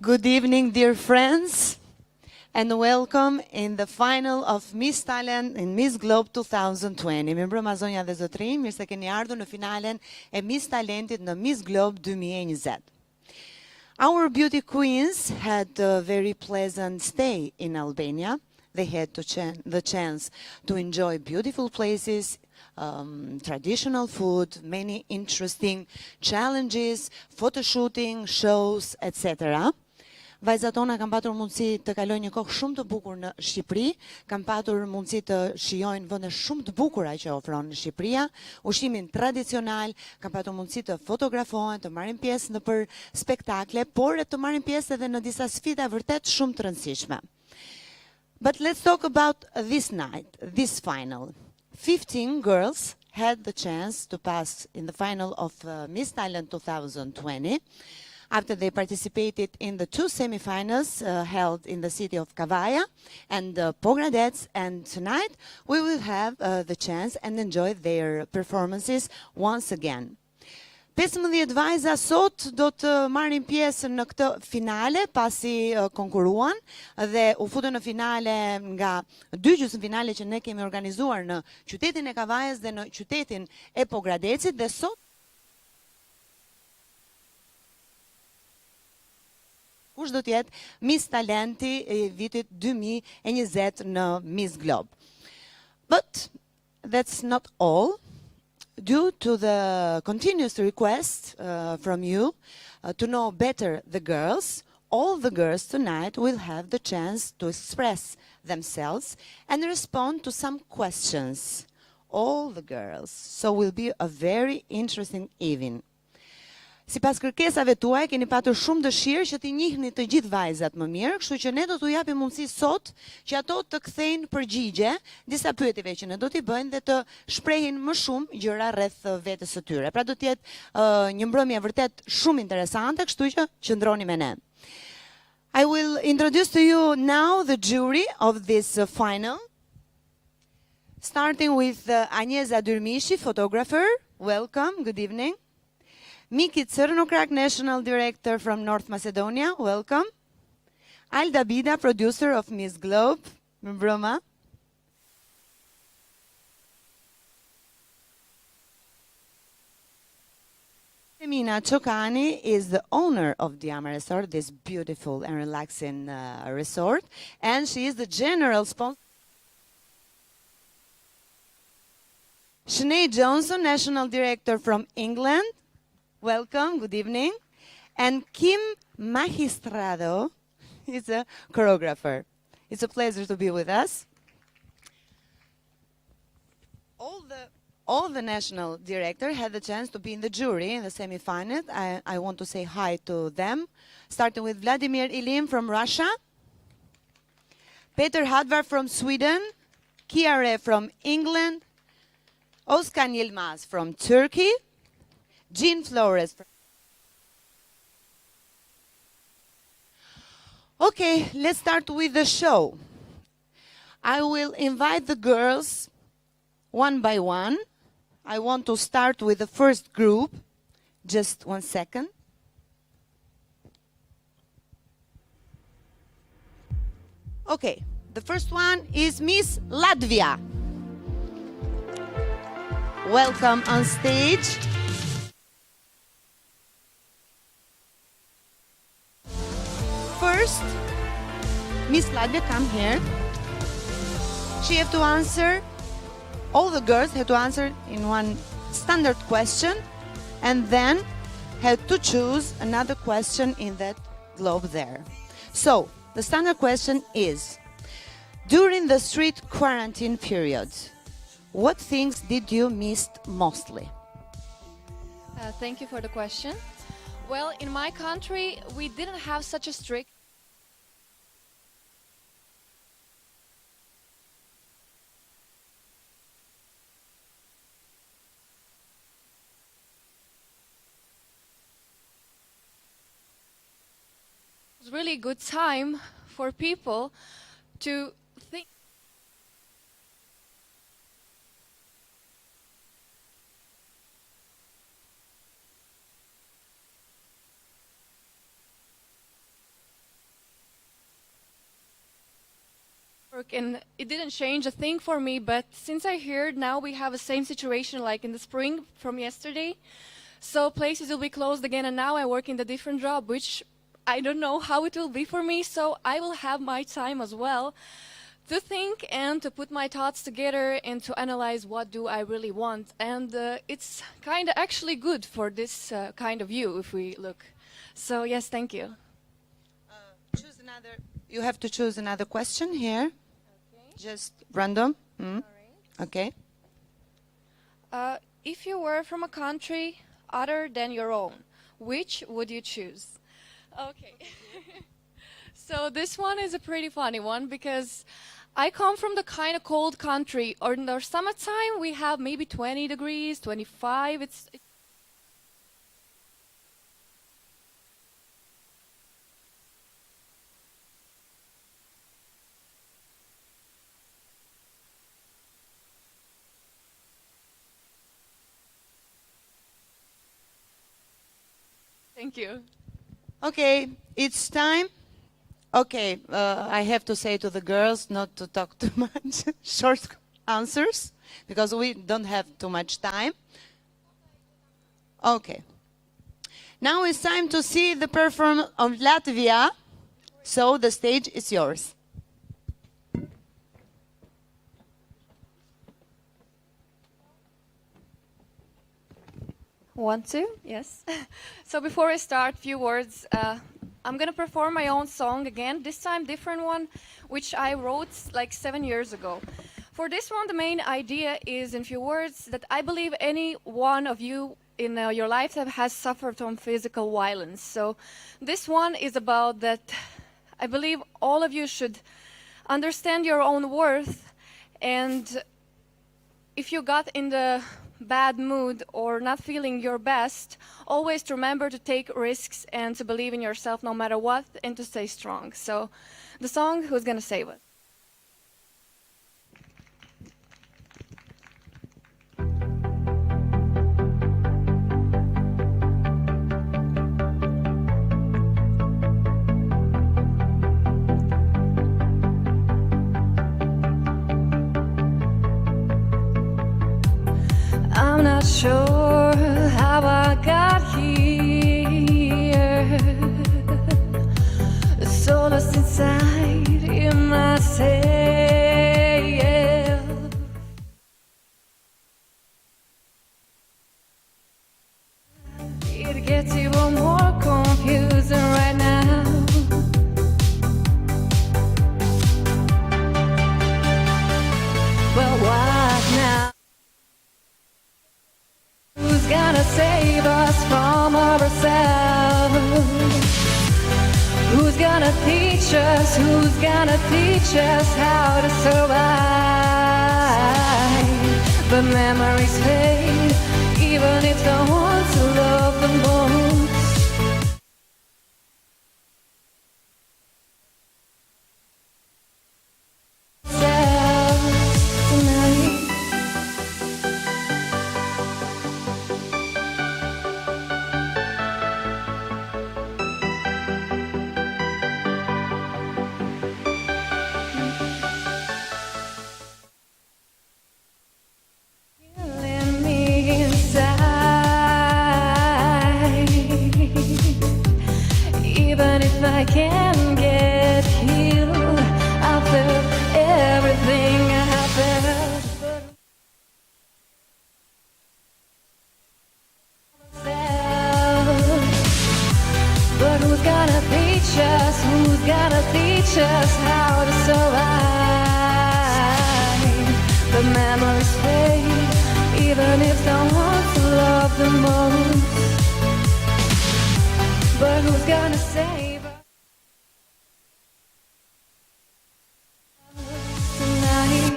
Good evening, dear friends, and welcome in the final of Miss Thailand and Miss Globe 2020. Mirë mbrëma zonja dhe zotrinj, mirë se keni ardhur në finalen e Miss Talentit në Miss Globe 2020. Our beauty queens had a very pleasant stay in Albania. They had the chance to enjoy beautiful places, traditional food, many interesting challenges, photo shooting, shows, etc. Vajzat tona kanë patur mundësi të kalojnë një kohë shumë të bukur në Shqipëri, kanë patur mundësi të shijojnë vende shumë të bukura që ofron Shqipëria, ushqimin tradicional, kanë patur mundësi të fotografohen, të marrin pjesë në për spektakle, por të marrin pjesë edhe në disa sfida vërtet shumë të rëndësishme. But let's talk about this night, this final. 15 girls had the chance to pass in the final of Miss Thailand 2020. After they participated in the two semifinals held in the city of Kavaya and Pogradec, and tonight we will have the chance and enjoy their performances once again. 15 vajza sot do të marrin pjesë në këtë finale pasi konkuruan dhe u futën në finale nga dy gjysmëfinale që ne kemi organizuar në qytetin e Kavajës dhe në qytetin e Pogradecit dhe sot kush do të jetë Miss Talenti e vitit 2020 në Miss Globe. But that's not all. Due to the continuous request from you to know better the girls, all the girls tonight will have the chance to express themselves and respond to some questions. All the girls. So will be a very interesting evening. Sipas kërkesave tuaj keni patur shumë dëshirë që t'i njihni të gjithë vajzat më mirë, kështu që ne do t'u japim mundësi sot që ato të kthejnë përgjigje disa pyetjeve që ne do t'i bëjnë dhe të shprehin më shumë gjëra rreth vetes së tyre. Pra do të jetë një mbrëmje vërtet shumë interesante, kështu që qëndroni me ne. I will introduce to you now the jury of this final. Starting with Anjeza Dyrmishi, photographer. Welcome, good evening. Miki Crnokrak, National Director from North Macedonia, welcome. Alda Bida, producer of Miss Globe, Mbroma. Emina Chokani is the owner of Diama Resort, this beautiful and relaxing resort, and she is the general sponsor. Sinead Johnson, National Director from England. Welcome, good evening. And Kim Magistrado is a choreographer. It's a pleasure to be with us. All the national directors had the chance to be in the jury in the semi-final. I want to say hi to them, starting with Vladimir Ilim from Russia, Peter Hadvar from Sweden, Kiare from England, Özkan Yilmaz from Turkey, Jean Flores. Okay, let's start with the show. I will invite the girls one by one. I want to start with the first group. Just 1 second. Okay, the first one is Miss Latvia. Welcome on stage. First, Miss Latvia, come here. She have to answer, all the girls have to answer in one standard question and then have to choose another question in that globe there. So, the standard question is, during the street quarantine period, what things did you miss mostly? Thank you for the question. Well, in my country, we didn't have such a strict It was really good time for people to think. work, and it didn't change a thing for me. But since I heard now we have the same situation like in the spring from yesterday, so places will be closed again, and now I work in a different job, which I don't know how it will be for me. So I will have my time as well to think and to put my thoughts together and to analyze what do I really want. And it's kind of actually good for this kind of you if we look. So yes, thank you. Choose another. You have to choose another question here. Just random. Okay. If you were from a country other than your own, which would you choose? Okay. So this one is a pretty funny one because I come from the kind of cold country. Or in the summertime, we have maybe 20 degrees, 25. Thank you. Okay, it's time. Okay, I have to say to the girls not to talk too much. Short answers, because we don't have too much time. Okay. Now it's time to see the performance of Latvia. So the stage is yours. Want to? Yes. So before I start, few words. I'm gonna perform my own song again, this time different one, which I wrote like 7 years ago. For this one, the main idea is, in few words, that I believe any one of you in your lifetime has suffered from physical violence. So this one is about that I believe all of you should understand your own worth, and if you got in the bad mood or not feeling your best, always remember to take risks and to believe in yourself no matter what, and to stay strong. So the song, Who's Gonna Save Us? I'm not sure how I got here, so lost inside in myself. It gets even more confusing right now. But what now? Who's gonna save us from ourselves? Who's gonna teach us? Who's gonna teach us how to survive? But memories fade, even if the ones who love the most. Tonight. Killing me inside. Even if I can't get healed, I felt everything I felt. But who's gonna teach us? Who's gonna teach us how to survive? The memories fade, even if someone's love the most. But who's gonna save us tonight?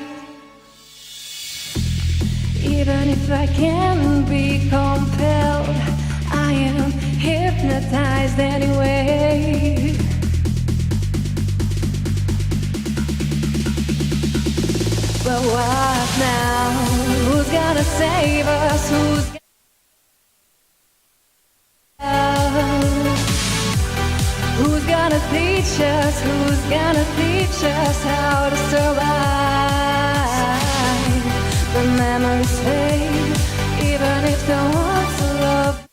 Even if I can't be compelled, I am hypnotized anyway. But what now? Who's gonna save us? Who's gonna teach us? Who's gonna teach teach us how to survive. The memories fade, even if the ones who love.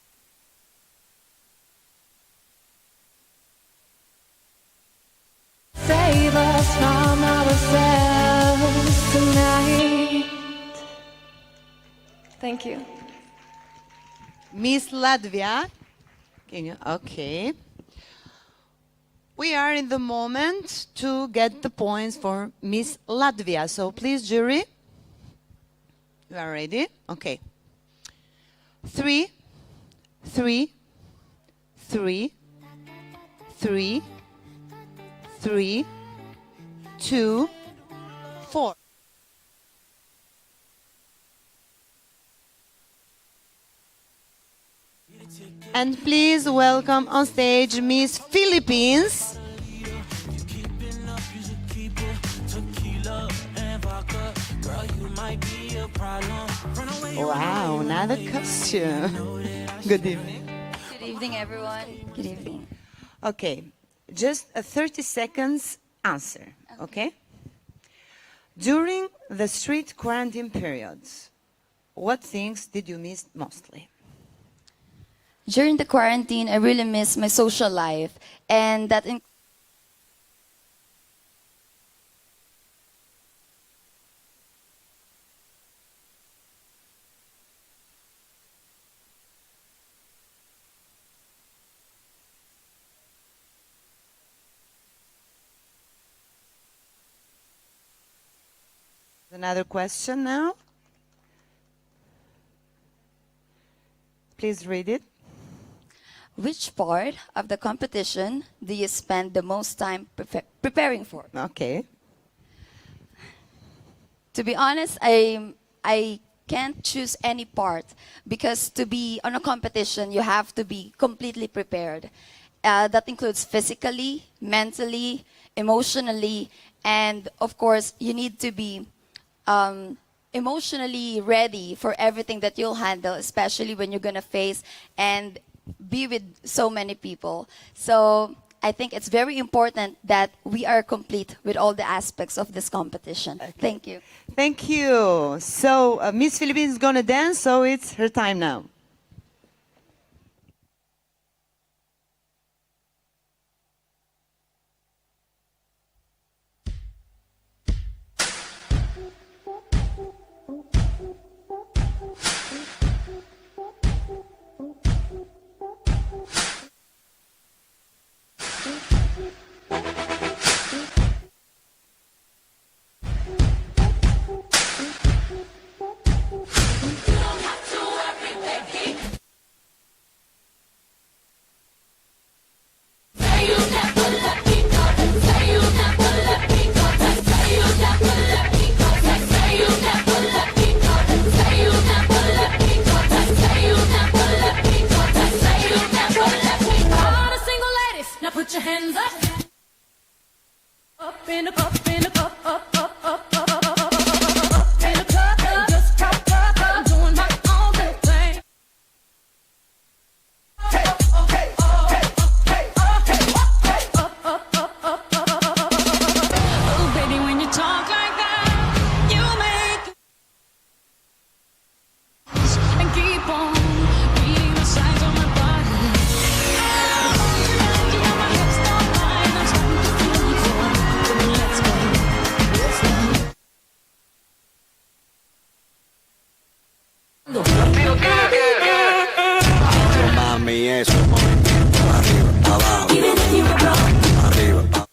Save us from ourselves tonight. Thank you. Miss Latvia. Can you? Okay. We are in the moment to get the points for Miss Latvia. So please, jury. You are ready? Okay. 3, 3, 3, 3, 3, 2, 4. And please welcome on stage Miss Philippines. Wow, another costume. Good evening. Good evening, everyone. Good evening. Okay, just a 30 seconds answer, okay? During the strict quarantine periods, what things did you miss mostly? During the quarantine, I really miss my social life, and that Another question now. Please read it. which part of the competition do you spend the most time preparing for? Okay. To be honest, I can't choose any part because to be on a competition, you have to be completely prepared. That includes physically, mentally, emotionally, and of course, you need to be emotionally ready for everything that you'll handle, especially when you're going to face and be with so many people. So I think it's very important that we are complete with all the aspects of this competition. Okay. Thank you. Thank you. So Miss Philippines is going to dance, so it's her time now. Put your hands up. Up in the cup, in the cup, up, up, up, up, up, up, up, up in the cup. Just pop, pop, I'm doing my own little thing. Okay, okay, okay, okay, okay, okay, up, up, up, up, up, up, up, up. Oh, baby, when you talk like that, you make and keep on reading the signs on my body. Mami, eso. Arriba, abajo. Arriba, abajo.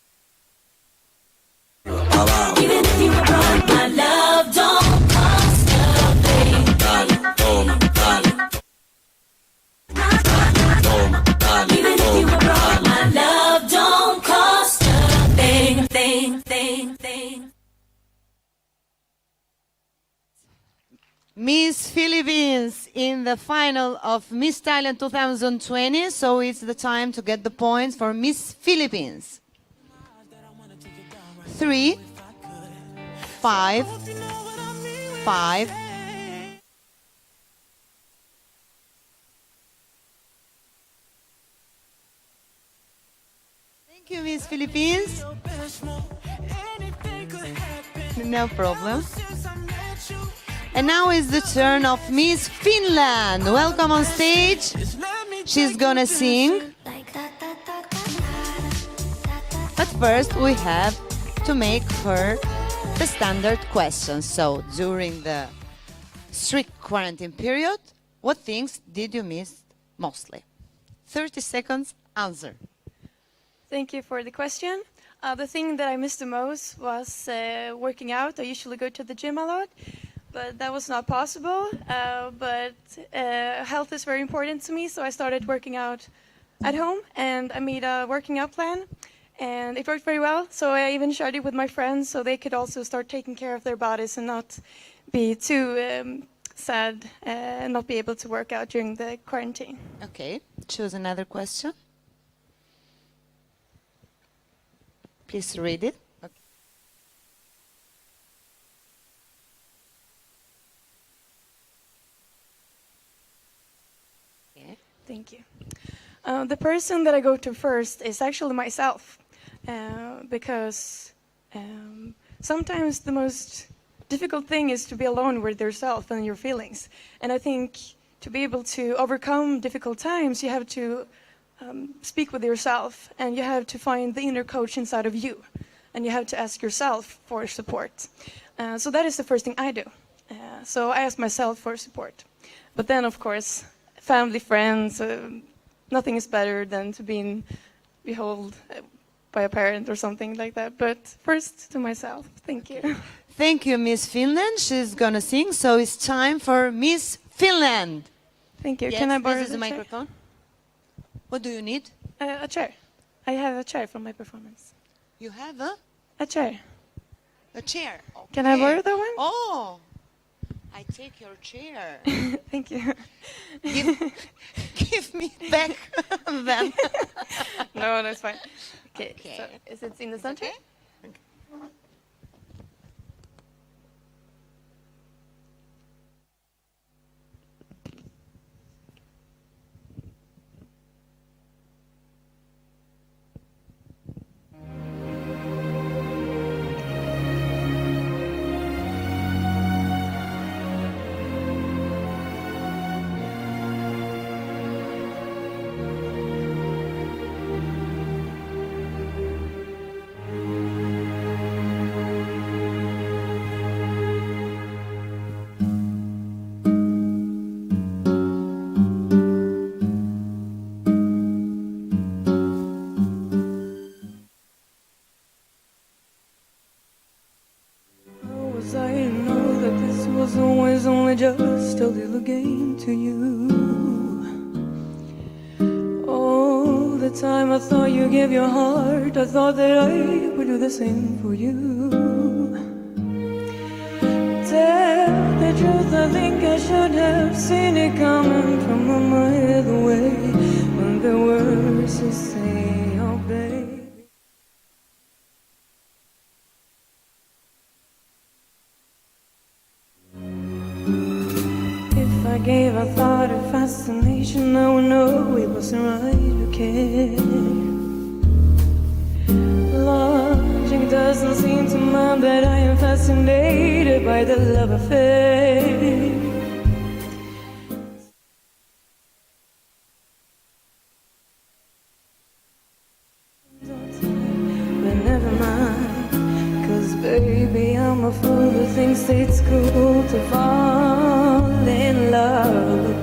My love don't cost a thing. Dale, toma, dale. Toma, dale, Even if you were broke, my love don't cost a thing, thing, thing, thing. Miss Philippines in the final of Miss Thailand 2020, so it's the time to get the points for Miss Philippines. 3, 5, 5, Thank you, Miss Philippines. No problem. And now is the turn of Miss Finland. Welcome on stage. She's gonna sing. But first, we have to make her the standard question. So, during the strict quarantine period, what things did you miss mostly? 30 seconds, answer. Thank you for the question. The thing that I missed the most was working out. I usually go to the gym a lot, but that was not possible. But health is very important to me, so I started working out at home, and I made a working out plan, and it worked very well. So I even shared it with my friends, so they could also start taking care of their bodies and not be too sad and not be able to work out during the quarantine. Okay, choose another question. Please read it. Okay. Thank you. The person that I go to first is actually myself, because sometimes the most difficult thing is to be alone with yourself and your feelings. And I think to be able to overcome difficult times, you have to speak with yourself, and you have to find the inner coach inside of you, and you have to ask yourself for support. So that is the first thing I do. So I ask myself for support. But then, of course, family, friends, nothing is better than to be held by a parent or something like that. But first to myself. Thank you. Thank you, Miss Finland. She's gonna sing, so it's time for Miss Finland. Thank you. Yes, Can I borrow this is the the chair? microphone. What do you need? A chair. I have a chair for my performance. You have A chair. a chair. Can I Okay. borrow that one? Oh, I take your chair. Thank you. Give me back then. No, that's fine. Okay. Okay. So is it in the center? Okay. How was I to know that this was always only just a little game to you? All the time I thought you gave your heart, I thought that I would do the same for you. Tell the truth, I think I should have seen it coming from a mile away. When the words you say, oh babe. If I gave a thought a fascination, I would know it wasn't right to care. Logic doesn't seem to mind that I am fascinated by the love affair. But never mind, 'cause baby, I'm a fool who thinks it's cool to fall in love.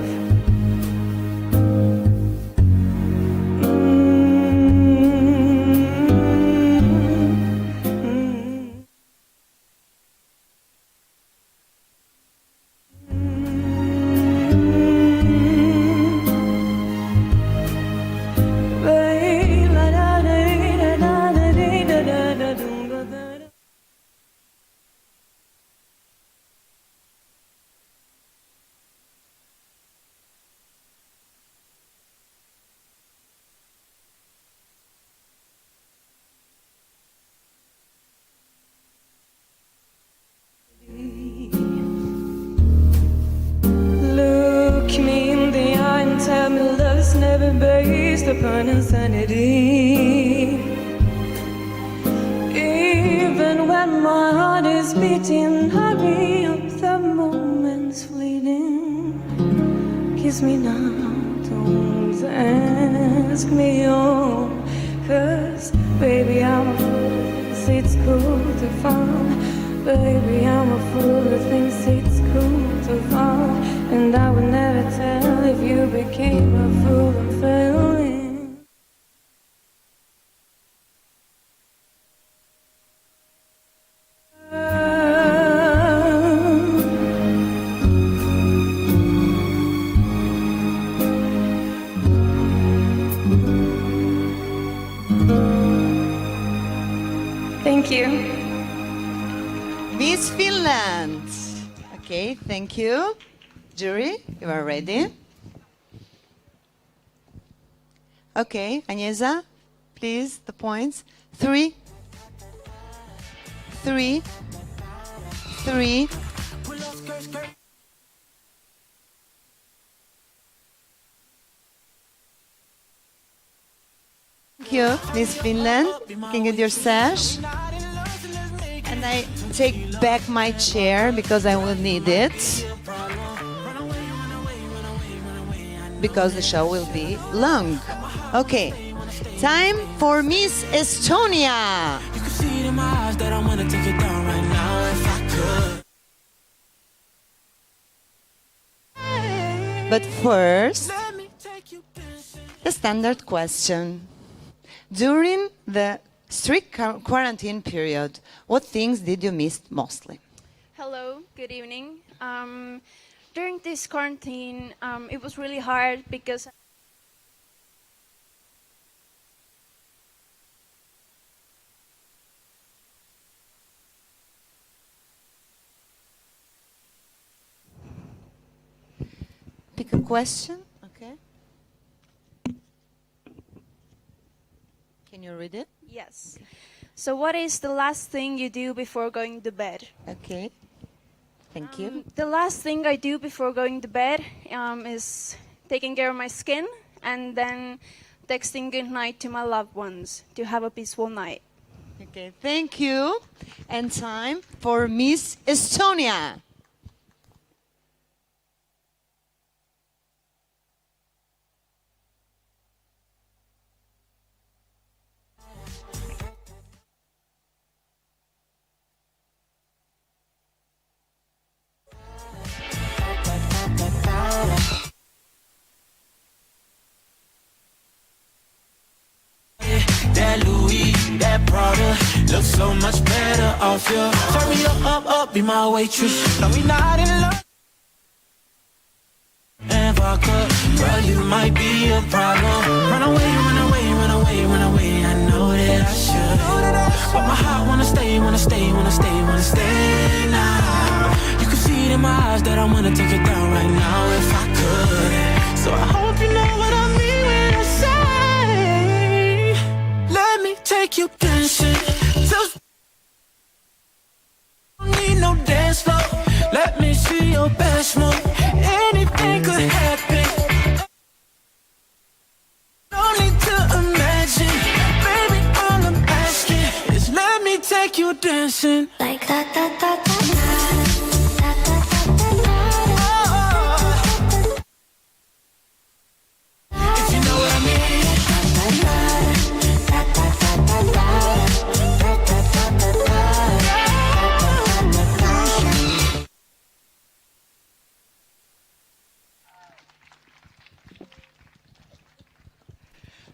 Look me in the eye and tell me love's never based upon insanity. even when my heart is beating. Hurry up, the moment's fleeting. Kiss me now, don't ask me on. 'Cause baby, I'm a fool who thinks it's cool to fall. Baby, I'm a fool who thinks it's cool to fall. And I would never tell if you became a fool and fell in. Thank you. Miss Finland. Okay, thank you. Jury, you are ready? Okay, Agnesa, please, the points. 3, 3, 3. Thank you, Miss Finland. You can get your sash. And I take back my chair because I will need it. Because the show will be long. Okay, time for Miss Estonia. You can see it in my eyes that I wanna take it down right now if I could. But first, Let me take you dancing. the standard question. During the strict quarantine period, what things did you miss mostly? Hello, good evening. During this quarantine, it was really hard because Pick a question, okay? Can you read it? yes. So what is the last thing you do before going to bed? Okay. Thank you. The last thing I do before going to bed is taking care of my skin and then texting good night to my loved ones to have a peaceful night. Okay, thank you. And time for Miss Estonia. That Louis, that Prada, looks so much better off you. Turn me up, be my waitress. No, we not in love. And vodka, girl, you might be a problem. Run away, run away, run away, run away. I know that I should, but my heart wanna stay, wanna stay, wanna stay, wanna stay now. You can see it in my eyes that I wanna take it down right now if I could. So I hope you know what I mean when I say, let me take you dancing. Don't need no dance floor. Let me see your best move. Anything could happen. No need to imagine. Baby, all I'm asking is let me take you dancing. Like da da da da da. If you know what I mean.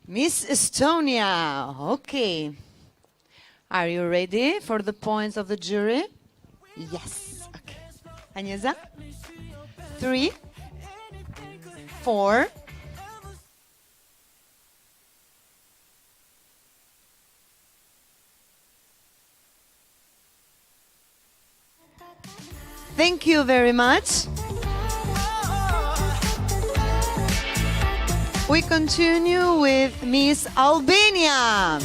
Miss Estonia. Okay. Are you ready for the points of the jury? Yes. Okay. Agnesa? 3, 4. Thank you very much. We continue with Miss Albania.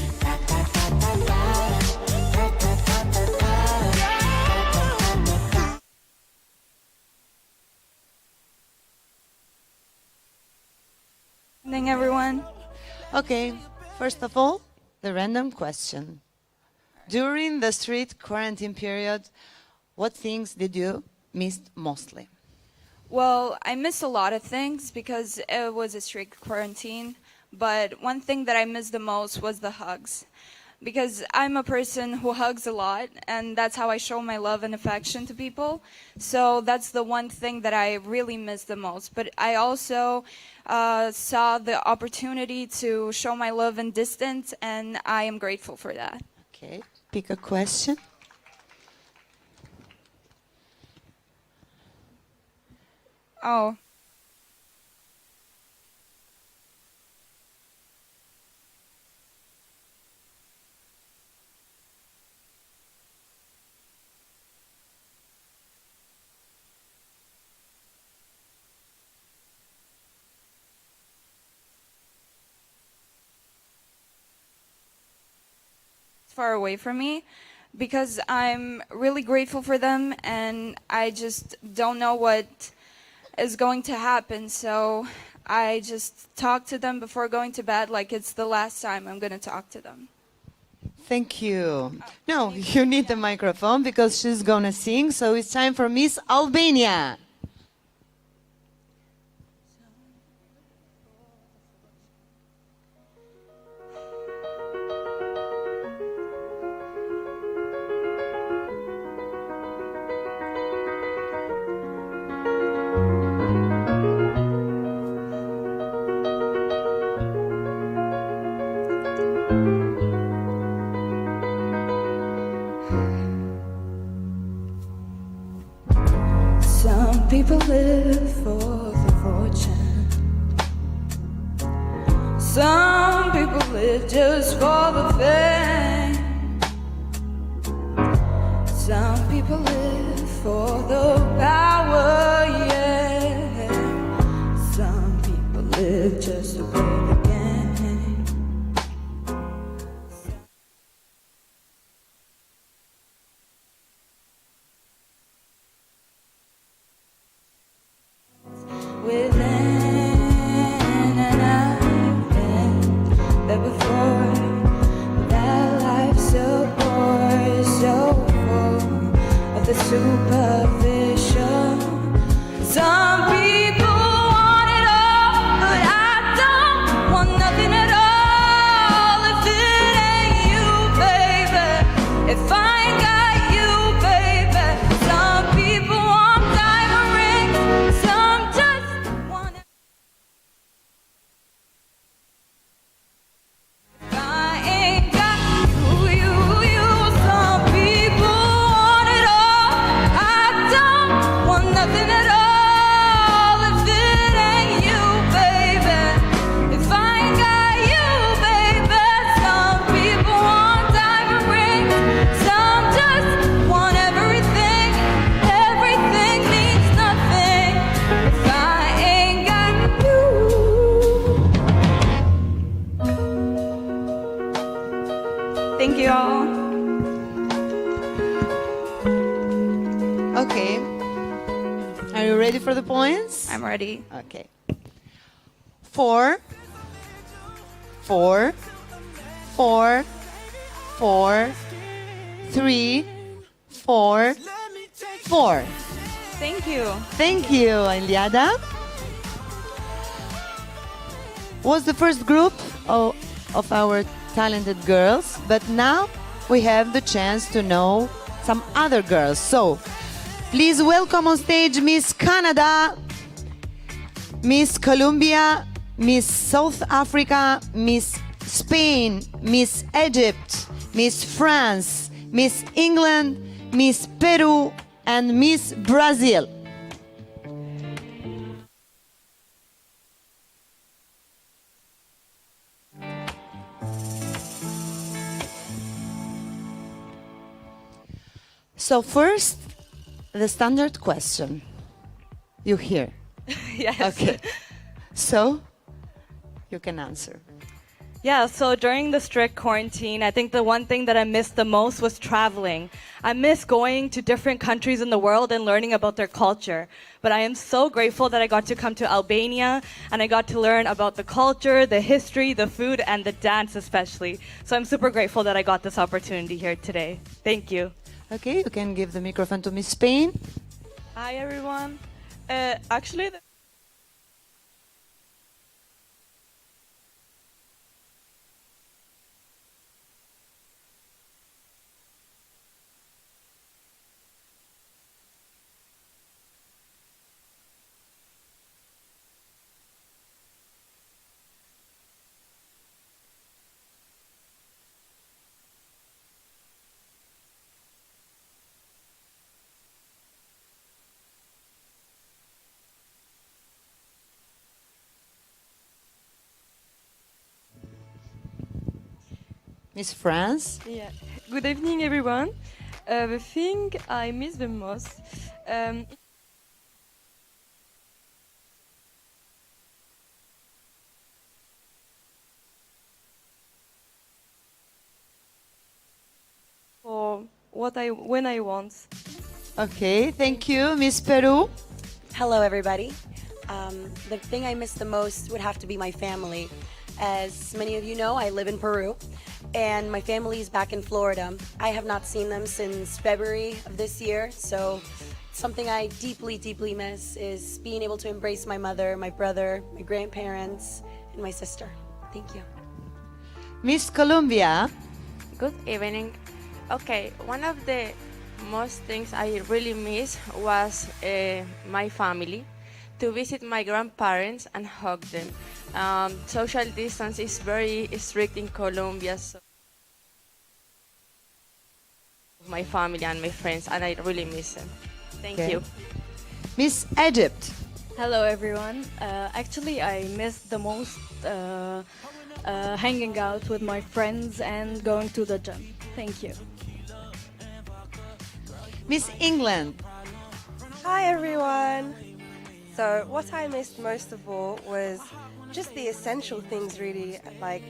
Evening, everyone. Okay, first of all, the random question. During the strict quarantine period, what things did you miss mostly? Well, I missed a lot of things because it was a strict quarantine. But one thing that I missed the most was the hugs. Because I'm a person who hugs a lot, and that's how I show my love and affection to people. So that's the one thing that I really miss the most. But I also saw the opportunity to show my love in distance, and I am grateful for that. Okay, pick a question. Oh. Far away from me because I'm really grateful for them and I just don't know what is going to happen, so I just talk to them before going to bed like it's the last time I'm going to talk to them. Thank you. No, you need the microphone because she's gonna sing, so it's time for Miss Albania. Some people live for the fortune. Some people live just for the fame. Some people live for the power, yeah. Some people live just to play the game. Within, and I've been there before. That life so poor, so full of the superficial. Some people want it all, but I don't want nothing at all. If it ain't you, baby, if I ain't got you, baby. Some people want diamond rings, some just want it. If I ain't got you. Some people want it all. I don't want nothing at all. If it ain't you, baby. If I ain't got you, baby. Some people want diamond rings. Some just want everything. Everything means nothing if I ain't got you. Thank you all. Okay. Are you ready for the points? I'm ready. Okay. 4, 4, 4, 4, 3, 4, 4. Thank you. Thank you, Eliada. Was the first group of our talented girls, but now we have the chance to know some other girls. So, please welcome on stage Miss Canada, Miss Colombia, Miss South Africa, Miss Spain, Miss Egypt, Miss France, Miss England, Miss Peru, and Miss Brazil. So first, the standard question. You hear? Yes. Okay. So, you can answer. Yeah, so during the strict quarantine, I think the one thing that I missed the most was traveling. I miss going to different countries in the world and learning about their culture. But I am so grateful that I got to come to Albania and I got to learn about the culture, the history, the food, and the dance especially. So I'm super grateful that I got this opportunity here today. Thank you. Okay, you can give the microphone to Miss Spain. Hi, everyone. Actually, Miss France. Yeah. Good evening, everyone. The thing I miss the most. For when I want. Okay, thank you. Miss Peru. Hello, everybody. The thing I miss the most would have to be my family. As many of you know, I live in Peru, and my family is back in Florida. I have not seen them since February of this year, so something I deeply, deeply miss is being able to embrace my mother, my brother, my grandparents, and my sister. Thank you. Miss Colombia. Good evening. Okay, one of the most things I really miss was my family, to visit my grandparents and hug them. Social distance is very strict in Colombia, so my family and my friends, and I really miss them. Thank you. Miss Egypt. Hello, everyone. Actually, I miss the most hanging out with my friends and going to the gym. Thank you. Miss England. Hi, everyone. So what I missed most of all was just the essential things, really, like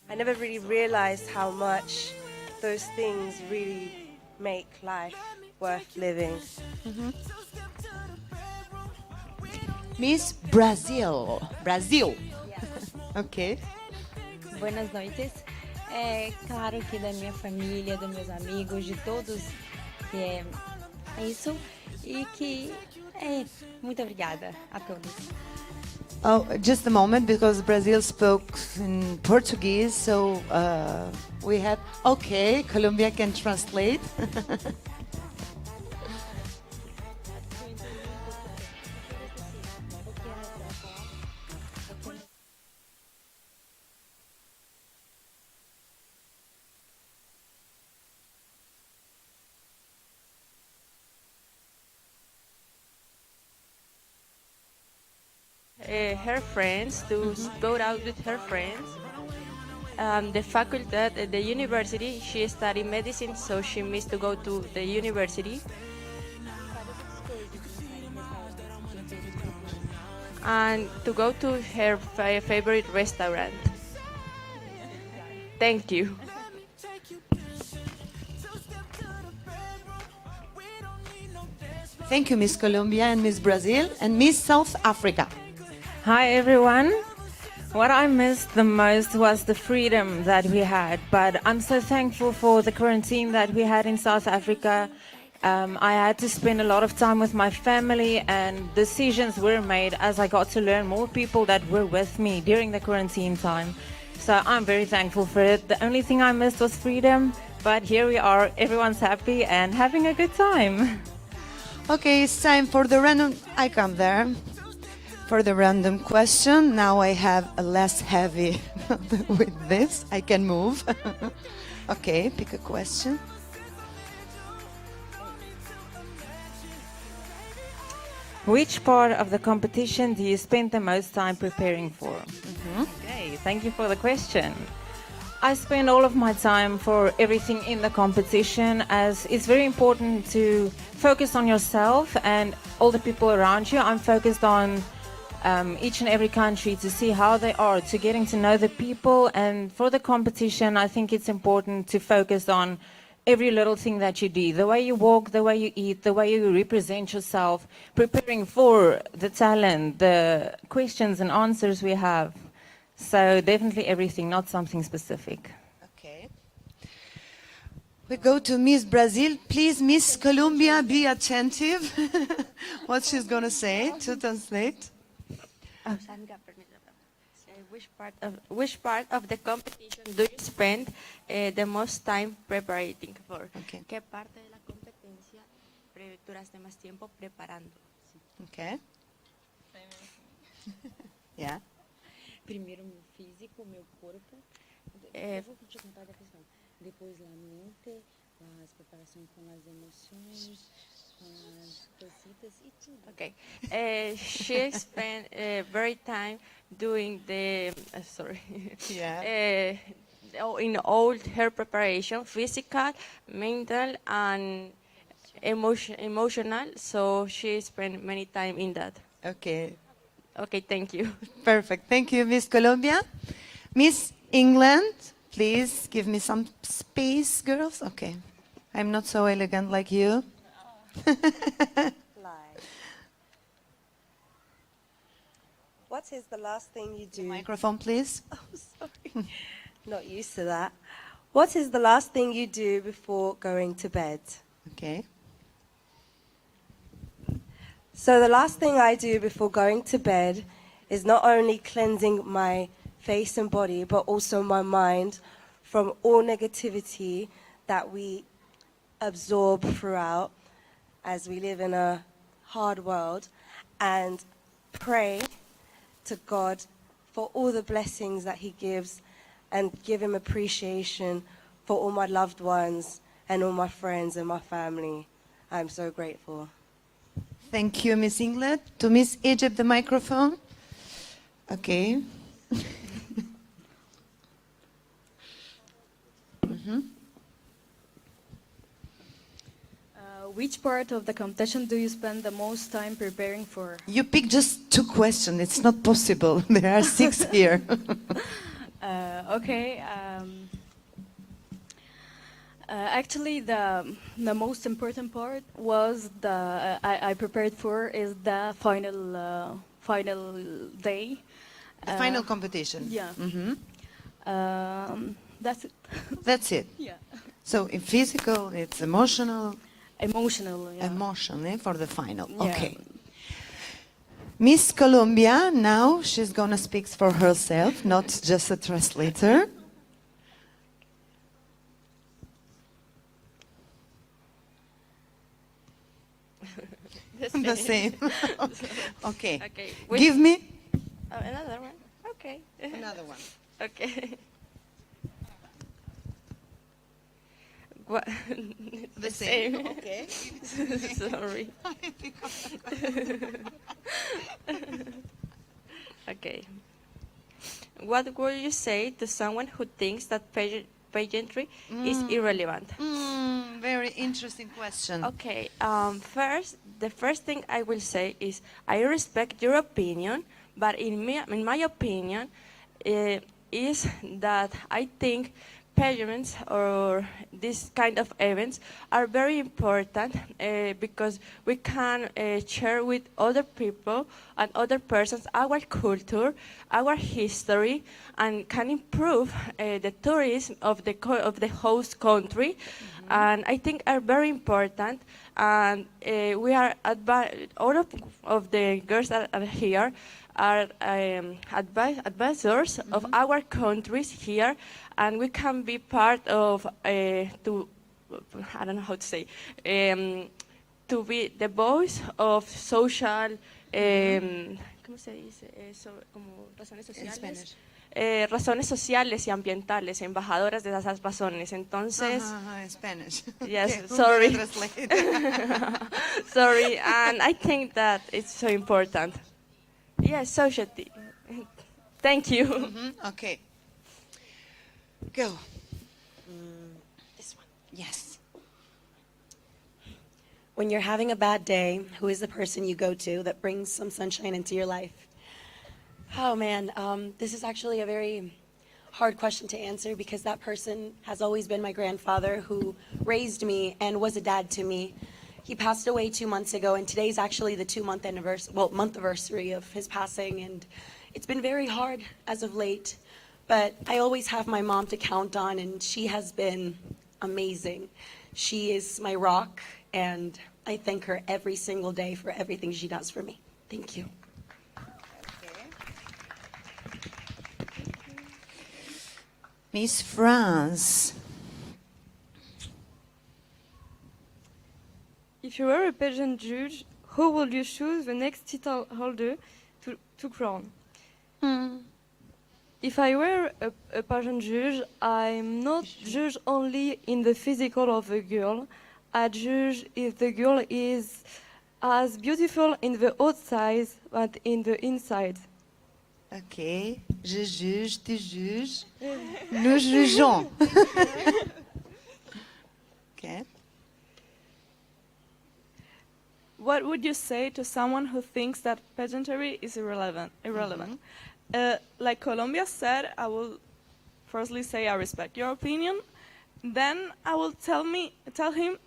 I never really realized how much those things really make life worth living. Miss Brazil. Brazil. Okay. Buenas noites. É claro que da minha família, dos meus amigos, de todos, que é isso. E que muito obrigada a todos. Oh, just a moment, because Brazil spoke in Portuguese, so we had. Okay, Colombia can translate. Her friends, to go out with her friends. The faculty at the university, she studied medicine, so she missed to go to the university. And to go to her favorite restaurant. Thank you. Thank you, Miss Colombia and Miss Brazil and Miss South Africa. Hi, everyone. What I missed the most was the freedom that we had, but I'm so thankful for the quarantine that we had in South Africa. I had to spend a lot of time with my family, and decisions were made as I got to learn more people that were with me during the quarantine time. So I'm very thankful for it. The only thing I missed was freedom, but here we are, everyone's happy and having a good time. Okay, it's time for the random. I come there for the random question. Now I have a less heavy with this. I can move. Okay, pick a question. Which part of the competition do you spend the most time preparing for? Okay, thank you for the question. I spend all of my time for everything in the competition, as it's very important to focus on yourself and all the people around you. I'm focused on each and every country to see how they are, to getting to know the people. And for the competition, I think it's important to focus on every little thing that you do, the way you walk, the way you eat, the way you represent yourself, preparing for the talent, the questions and answers we have. So definitely everything, not something specific. Okay. We go to Miss Brazil. Please, Miss Colombia, be attentive. What she's going to say to translate. Which part of the competition do you spend the most time preparing for? Okay. ¿Qué parte de la competencia duraste más tiempo preparando? Okay. Yeah. Primeiro meu físico, meu corpo. É. Eu vou te contar da questão. Depois a mente, as preparações com as emoções, com as cositas e tudo. Okay. She spent very time doing the Yeah. in all her preparation, physical, mental, and emotional. So she spent many time in that. Okay. Okay, thank you. Perfect. Thank you, Miss Colombia. Miss England, please give me some space, girls. Okay. I'm not so elegant like you. What is the last thing you do? Microphone, please. Oh, sorry. Not used to that. What is the last thing you do before going to bed? Okay. So the last thing I do before going to bed is not only cleansing my face and body, but also my mind from all negativity that we absorb throughout as we live in a hard world, and pray to God for all the blessings that He gives, and give Him appreciation for all my loved ones and all my friends and my family. I'm so grateful. Thank you, Miss England. To Miss Egypt, the microphone. Okay. Which part of the competition do you spend the most time preparing for? You pick just 2 questions. It's not possible. There are 6 here. Okay. Actually, the most important part was I prepared for is the final day. The final competition. Yeah. That's it. That's it. Yeah. So in physical, it's emotional. Emotional. Yeah. Emotional for the final. Yeah. Okay. Miss Colombia, now she's going to speak for herself, not just a translator. The same. Okay. Okay. Give me Another one. Okay. another one. Okay. What? The same. Okay. Sorry. Okay. What would you say to someone who thinks that pageantry is irrelevant? Very interesting question. Okay. The first thing I will say is I respect your opinion, but in my opinion, is that I think pageants or this kind of events are very important because we can share with other people and other persons our culture, our history, and can improve the tourism of the host country. And I think are very important. And we are all of the girls that are here are advisors of our countries here, and we can be part of I don't know how to say, to be the voice of social, ¿cómo se dice? Como razones sociales. Razones sociales y ambientales, embajadoras de esas razones. Entonces, Spanish. Yes, Okay, sorry. translate. Sorry, and I think that it's so important. Yes, society. Thank you. Okay. Go. This one. Yes. When you're having a bad day, who is the person you go to that brings some sunshine into your life? Oh man, this is actually a very hard question to answer because that person has always been my grandfather who raised me and was a dad to me. He passed away 2 months ago, and today's actually the 2-month anniversary of his passing, and it's been very hard as of late. But I always have my mom to count on, and she has been amazing. She is my rock, and I thank her every single day for everything she does for me. Thank you. Miss France. If you were a pageant judge, who would you choose the next title holder to crown? If I were a pageant judge, I'm not judge only in the physical of the girl. I judge if the girl is as beautiful in the outside but in the inside. Ok. Je juge, tu juges. Nous jugeons. Okay. What would you say to someone who thinks that pageantry is irrelevant? Like Colombia said, I will firstly say I respect your opinion. Then I will tell him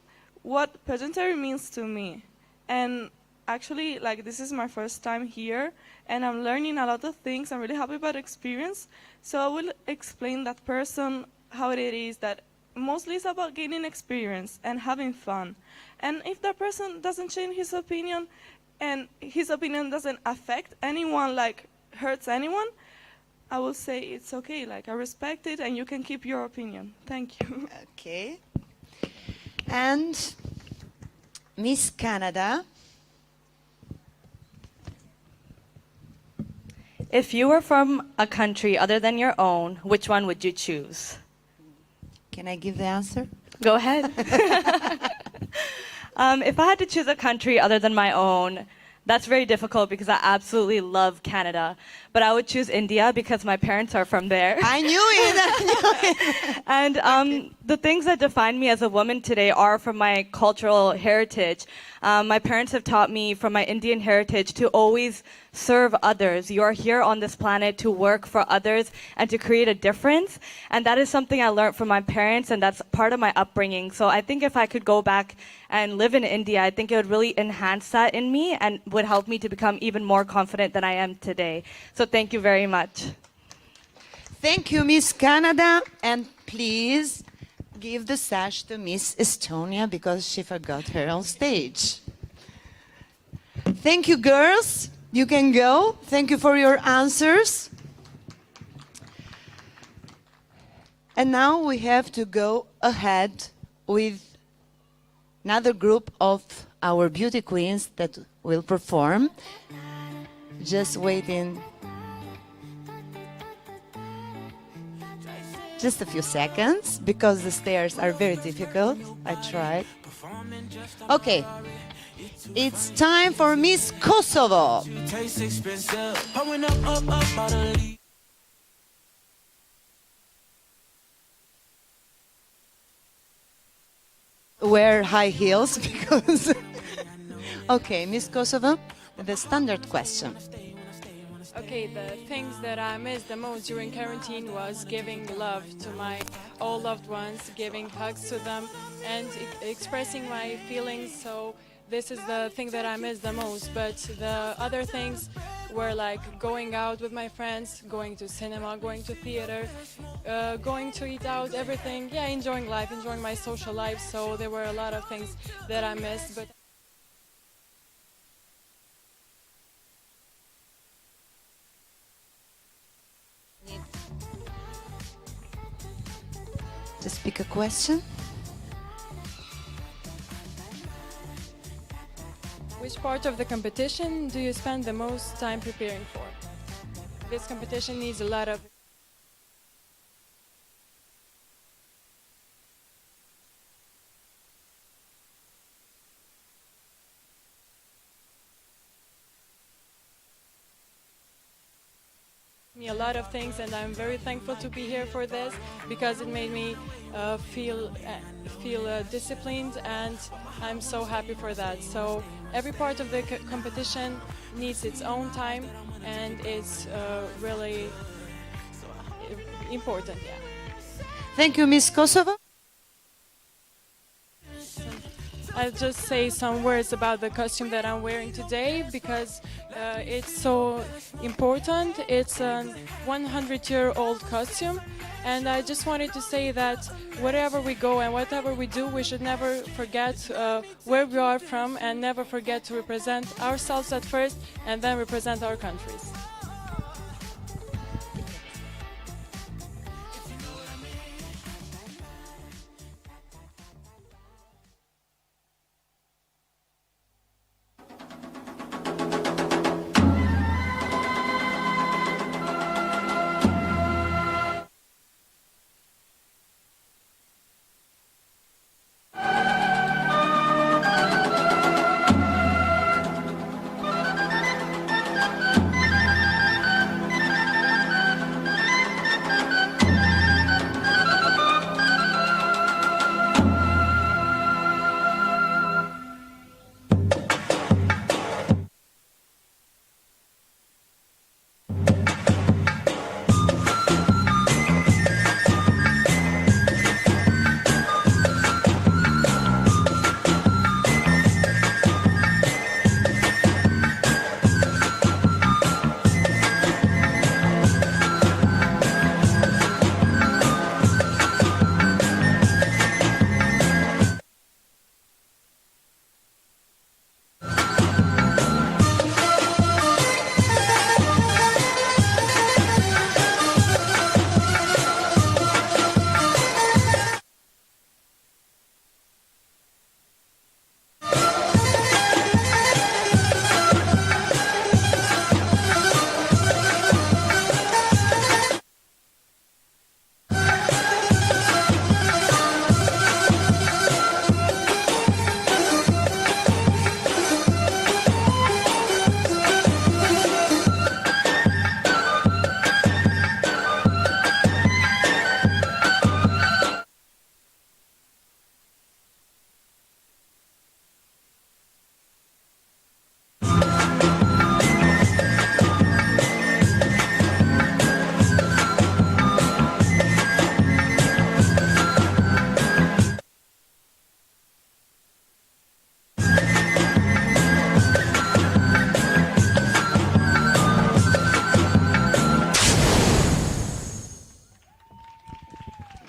what pageantry means to me. And actually, like, this is my first time here, and I'm learning a lot of things. I'm really happy about the experience. So I will explain that person how it is that mostly it's about gaining experience and having fun. And if that person doesn't change his opinion and his opinion doesn't affect anyone, like hurts anyone, I will say it's okay, like I respect it and you can keep your opinion. Thank you. Okay. And Miss Canada. If you were from a country other than your own, which one would you choose? Can I give the answer? Go ahead. If I had to choose a country other than my own, that's very difficult because I absolutely love Canada. But I would choose India because my parents are from there. I knew it. And the things that define me as a woman today are from my cultural heritage. My parents have taught me from my Indian heritage to always serve others. You are here on this planet to work for others and to create a difference. And that is something I learned from my parents, and that's part of my upbringing. So I think if I could go back and live in India, I think it would really enhance that in me and would help me to become even more confident than I am today. So thank you very much. Thank you, Miss Canada. And please give the sash to Miss Estonia because she forgot her on stage. Thank you, girls. You can go. Thank you for your answers. And now we have to go ahead with another group of our beauty queens that will perform. Just waiting. Just a few seconds because the stairs are very difficult. I tried. Okay. It's time for Miss Kosovo. Wear high heels because... Okay, Miss Kosovo, the standard question. Okay, the things that I missed the most during quarantine was giving love to my all loved ones, giving hugs to them, and expressing my feelings. So this is the thing that I missed the most. But the other things were like going out with my friends, going to cinema, going to theater, going to eat out, everything. Yeah, enjoying life, enjoying my social life. So there were a lot of things that I missed. But Just pick a question. which part of the competition do you spend the most time preparing for? This competition needs a lot of me a lot of things, and I'm very thankful to be here for this because it made me feel disciplined, and I'm so happy for that. So every part of the competition needs its own time, and it's really important. Yeah. Thank you, Miss Kosovo. I'll just say some words about the costume that I'm wearing today because it's so important. It's a 100-year-old costume, and I just wanted to say that wherever we go and whatever we do, we should never forget where we are from and never forget to represent ourselves at first and then represent our countries.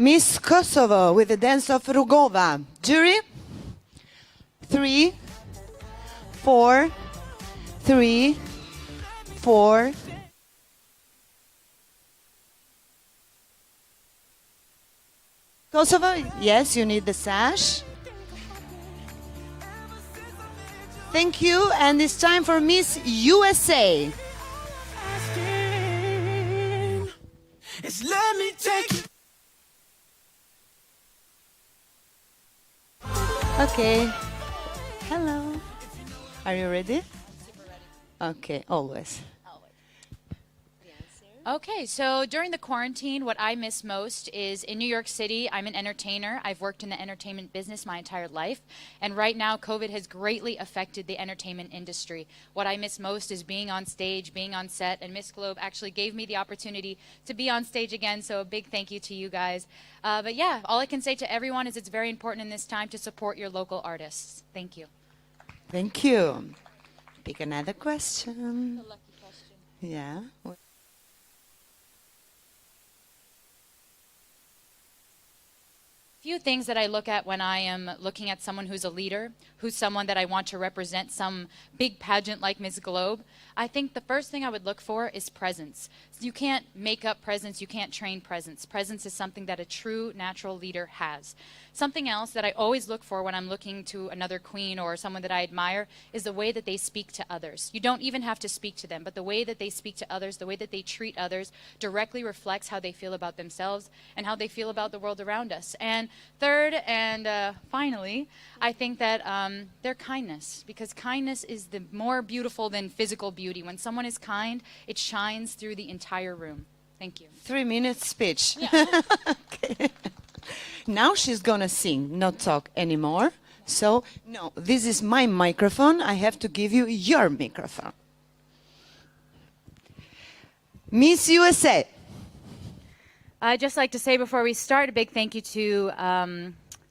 Miss Kosovo with the dance of Rugova. Jury? 3, 4, 3, 4. Kosovo, yes, you need the sash. Thank you, and it's time for Miss USA. Let me take you. Okay. Hello. Are you ready? Okay, always. Okay, so during the quarantine, what I miss most is in New York City, I'm an entertainer. I've worked in the entertainment business my entire life. And right now, COVID has greatly affected the entertainment industry. What I miss most is being on stage, being on set, and Miss Globe actually gave me the opportunity to be on stage again, so a big thank you to you guys. But yeah, all I can say to everyone is it's very important in this time to support your local artists. Thank you. Thank you. Pick another question. The lucky question. Yeah. Few things that I look at when I am looking at someone who's a leader, who's someone that I want to represent some big pageant like Miss Globe. I think the first thing I would look for is presence. You can't make up presence, you can't train presence. Presence is something that a true natural leader has. Something else that I always look for when I'm looking to another queen or someone that I admire is the way that they speak to others. You don't even have to speak to them, but the way that they speak to others, the way that they treat others directly reflects how they feel about themselves and how they feel about the world around us. And third and finally, I think that their kindness, because kindness is the more beautiful than physical beauty. When someone is kind, it shines through the entire room. Thank you. 3-minute speech. Yeah. Okay. Now she's gonna sing, not talk anymore. So, no, this is my microphone. I have to give you your microphone. Miss USA. I'd just like to say before we start a big thank you to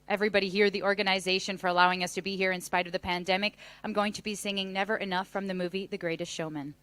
everybody here, the organization, for allowing us to be here in spite of the pandemic. I'm going to be singing Never Enough from the movie The Greatest Showman.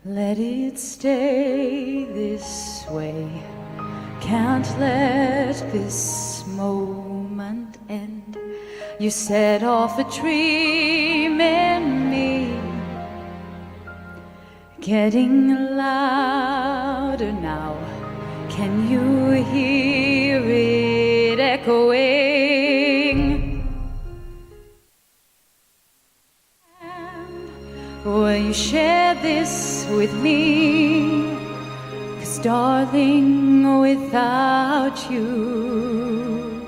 Let it stay this way. Can't let this moment end. You set off a dream in me, getting louder now. Can you hear it echoing? Will you share this with me? 'Cause darling, without you,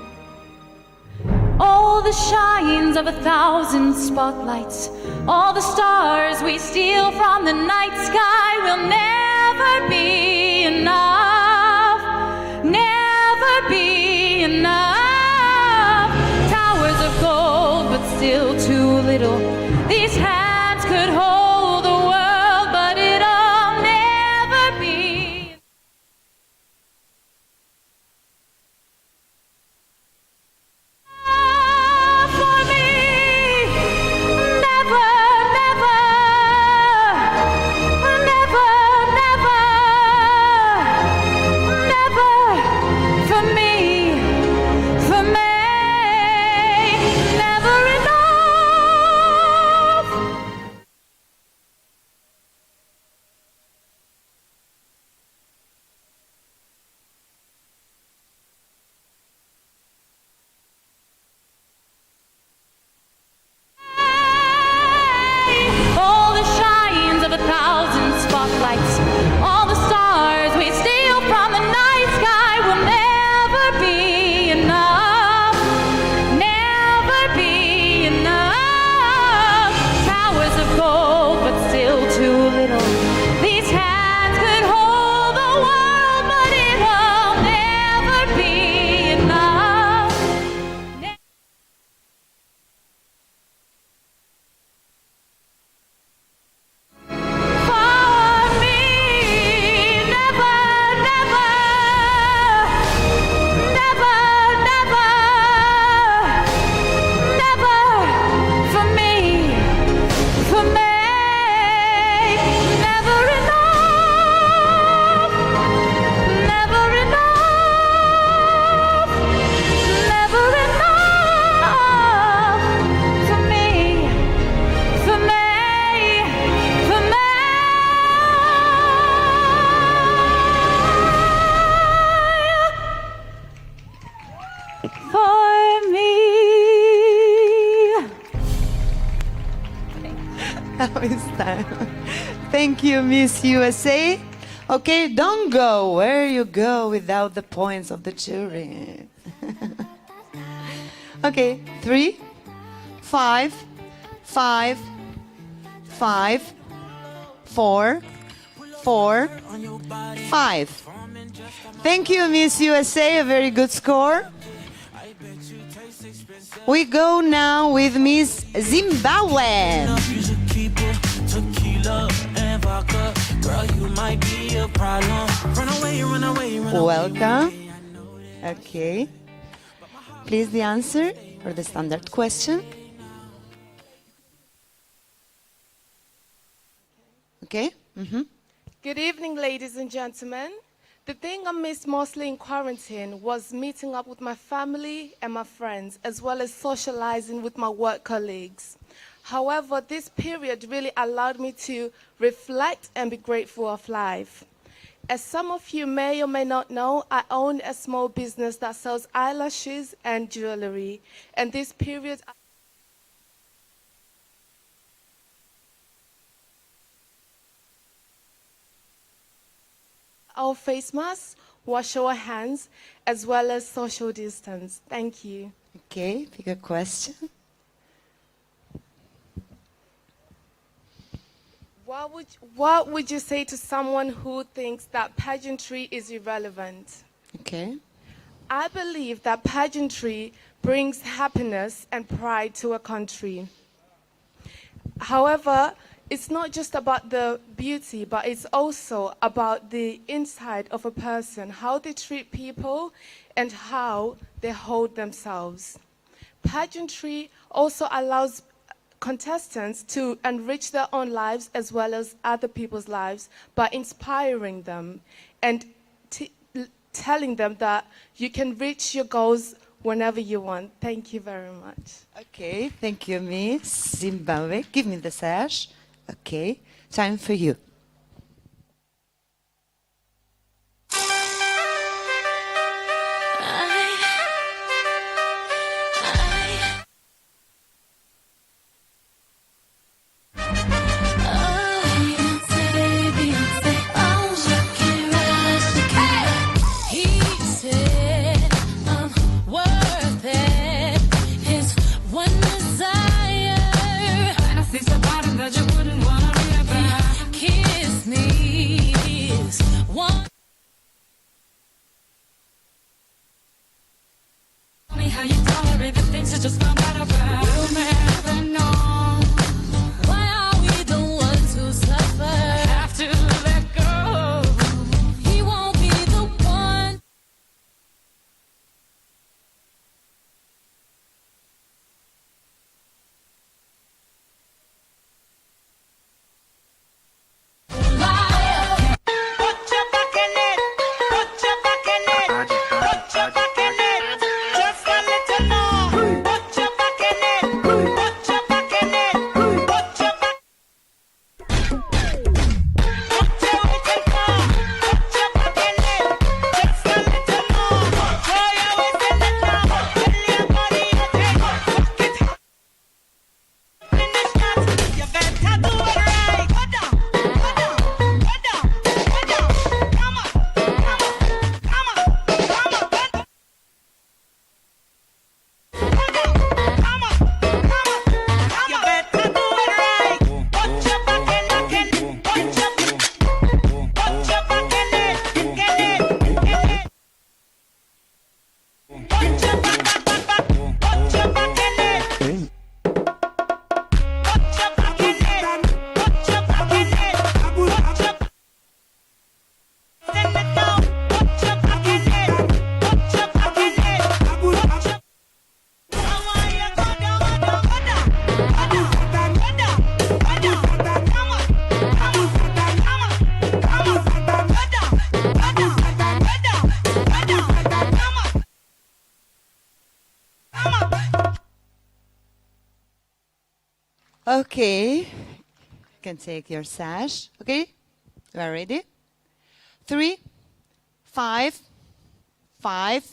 all the shines of 1,000 spotlights, all the stars we steal from the night sky will never be enough, never be enough. Towers of gold, but still too little. These hands could hold the world, but it'll never be. For me, never, never, never, never, never. For me, never enough. All the shines of 1,000 spotlights, all the stars we steal from the night sky will never be enough, never be enough. Towers of gold, but still too little. These hands could hold the world, but it'll never be enough. For me, never, never, never, never, never. For me, never enough, never enough, never enough. For me, for me, for me. For me. Now it's time. Thank you, Miss USA. Okay, don't go where you go without the points of the jury. Okay, 3, 5, 5, 5, 4, 4, 5. Thank you, Miss USA. A very good score. We go now with Miss Zimbabwe. Tequila and vodka, girl, you might be a problem. Run away, run away, run away. Welcome. Okay. Please the answer for the standard question. Okay. Good evening, ladies and gentlemen. The thing I missed mostly in quarantine was meeting up with my family and my friends, as well as socializing with my work colleagues. However, this period really allowed me to reflect and be grateful of life. As some of you may or may not know, I own a small business that sells eyelashes and jewelry. And this period, our face masks, wash our hands, as well as social distance. Thank you. Okay, pick a question. What would you say to someone who thinks that pageantry is irrelevant? Okay. I believe that pageantry brings happiness and pride to a country. However, it's not just about the beauty, but it's also about the inside of a person, how they treat people and how they hold themselves. Pageantry also allows contestants to enrich their own lives as well as other people's lives by inspiring them and telling them that you can reach your goals whenever you want. Thank you very much. Okay, thank you, Miss Zimbabwe. Give me the sash. Okay, time for you. Okay, you can take your sash. Okay, you are ready? 3, 5, 5,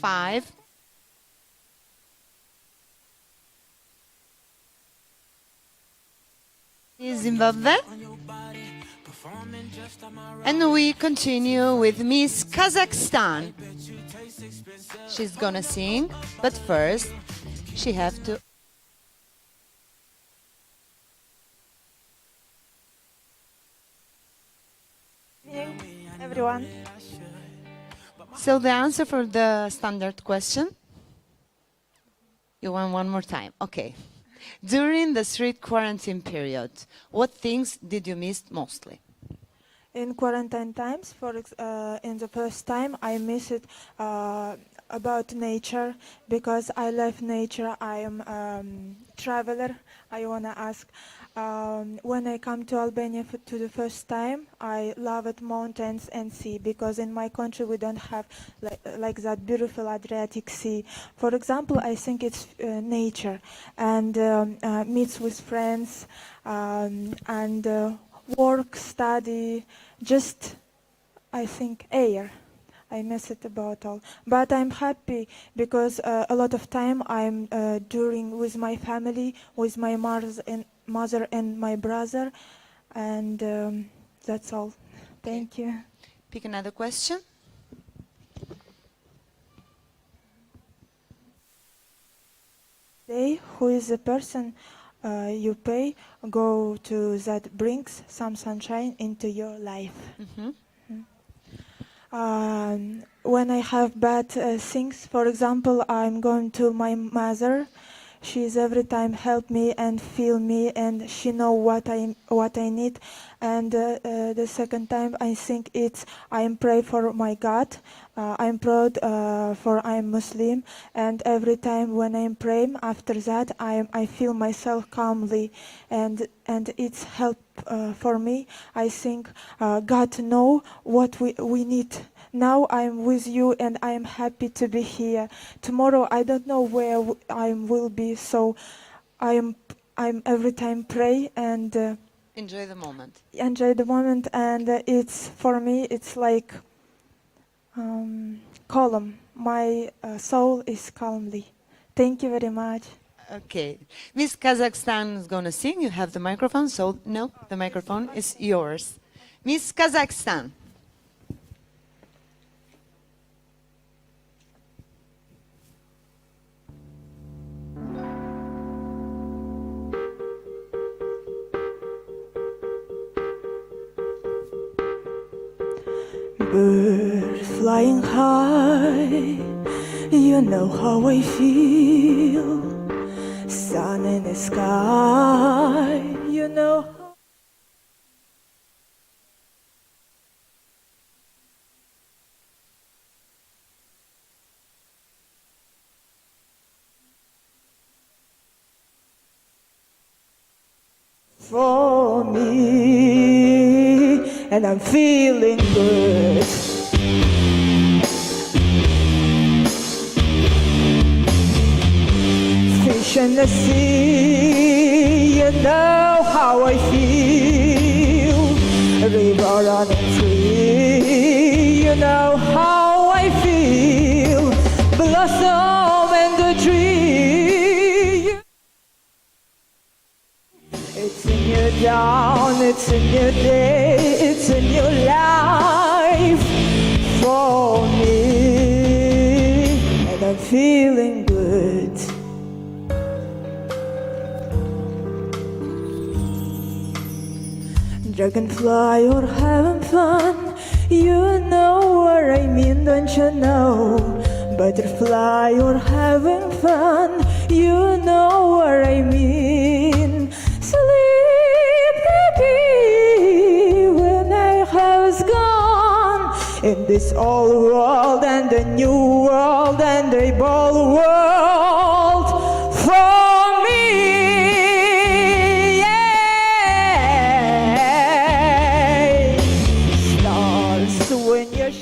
5. Zimbabwe. And we continue with Miss Kazakhstan. She's gonna sing, but first she have to. Everyone. So the answer for the standard question? You want one more time? Okay. During the strict quarantine period, what things did you miss mostly? In quarantine times, in the first time, I miss it about nature because I love nature. I am traveler. I wanna ask. When I come to Albania to the first time, I love it mountains and sea because in my country we don't have like that beautiful Adriatic Sea. For example, I think it's nature and meets with friends and work, study, just I think air. I miss it about all, but I'm happy because a lot of time I'm during with my family, with my mother and my brother, and that's all. Thank you. Pick another question. Day, who is the person you pay go to that brings some sunshine into your life. When I have bad things, for example, I'm going to my mother. She's every time help me and feel me, and she know what I need. And the second time, I think it's I'm pray for my God. I'm proud for I'm Muslim, and every time when I'm praying, after that I feel myself calmly, and it's help for me. I think God know what we need. Now I'm with you and I am happy to be here. Tomorrow I don't know where I will be, so I'm every time pray and enjoy the moment. Enjoy the moment, and it's for me it's like calm. My soul is calmly. Thank you very much. Okay, Miss Kazakhstan is going to sing. You have the microphone, so no, the microphone is yours. Miss Kazakhstan. Bird flying high, you know how I feel. Sun in the sky, you know. For me, and I'm feeling good. Fish in the sea, you know how I feel. River running free, you know how I feel. Blossom in the tree. It's a new dawn, it's a new day, it's a new life for me, and I'm feeling good. Dragonfly, you're having fun, you know what I mean, don't you know? Butterfly, you're having fun, you know what I mean. Sleep, baby, when I was gone in this old world and the new world and the bold world for me. Yeah. Stars when you're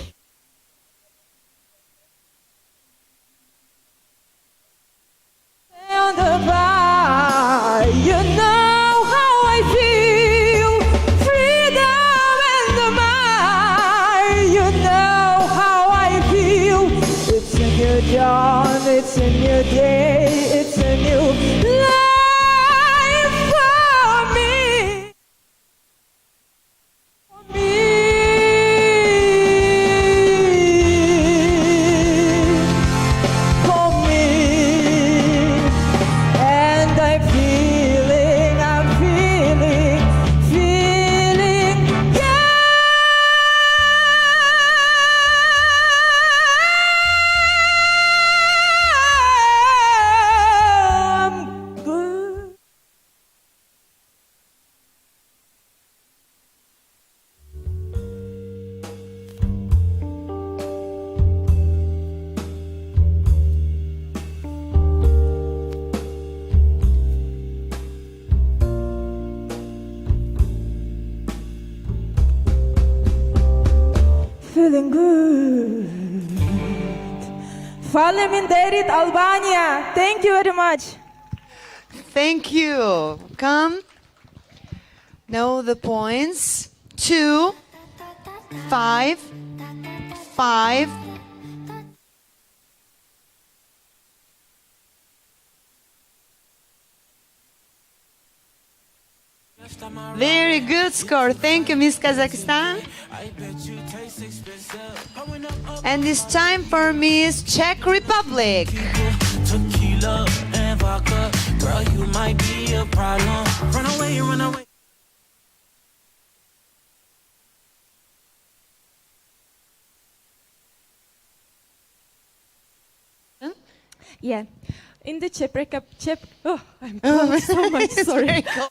on the bar, you know how I feel. Freedom in the mind, you know how I feel. It's a new dawn, it's a new day, it's a new life for me. For me. For me. And I'm feeling, I'm good. Feeling good. Faleminderit, Albania. Thank you very much. Thank you. Come. Know the points. 2, 5, 5. Very good score. Thank you, Miss Kazakhstan. And it's time for Miss Czech Republic. Tequila and walk up, girl, you might be a problem. Run away, run away. Yeah. In the Czech Republic, oh, I'm cold so much, It's sorry. very cold.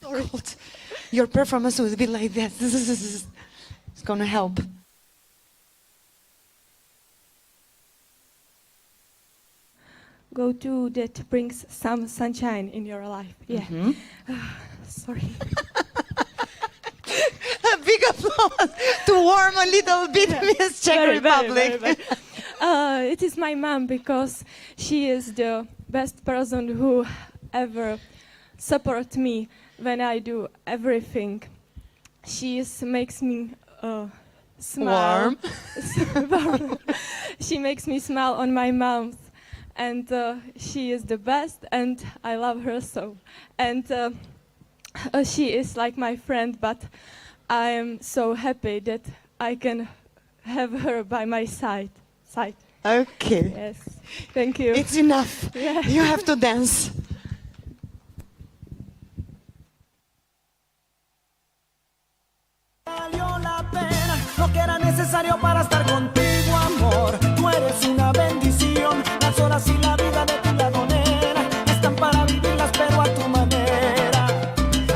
Cold. Your performance will be like that. It's gonna help. Go to that brings some sunshine in your life. Yeah. Sorry. A big applause to warm a little bit Miss Czech Very, Republic. very. It is my mom because she is the best person who ever support me when I do everything. She makes me smile. Warm. She makes me smile on my mouth. And she is the best, and I love her so. And she is like my friend, but I am so happy that I can have her by my side. Okay. Yes. Thank you. It's enough. Yeah. You have to dance. Valió la pena lo que era necesario para estar contigo, amor. Tú eres una bendición. Las horas y la vida de tu lado, nena, están para vivirlas, pero a tu manera.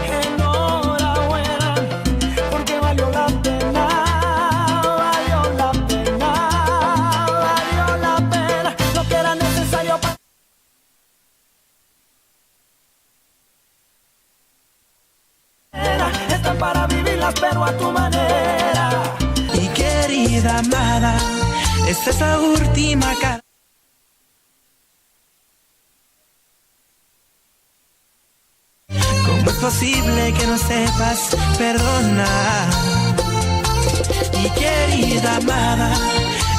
Enhorabuena, porque valió la pena, valió la pena, valió la pena lo que era necesario para. Están para vivirlas, pero a tu manera. Y querida amada, esta es la última cara. ¿Cómo es posible que no sepas perdonar? Y querida amada,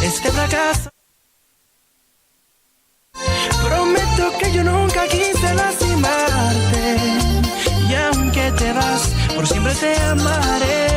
este fracaso. Prometo que yo nunca quise lastimarte. Y aunque te vas, por siempre te amaré.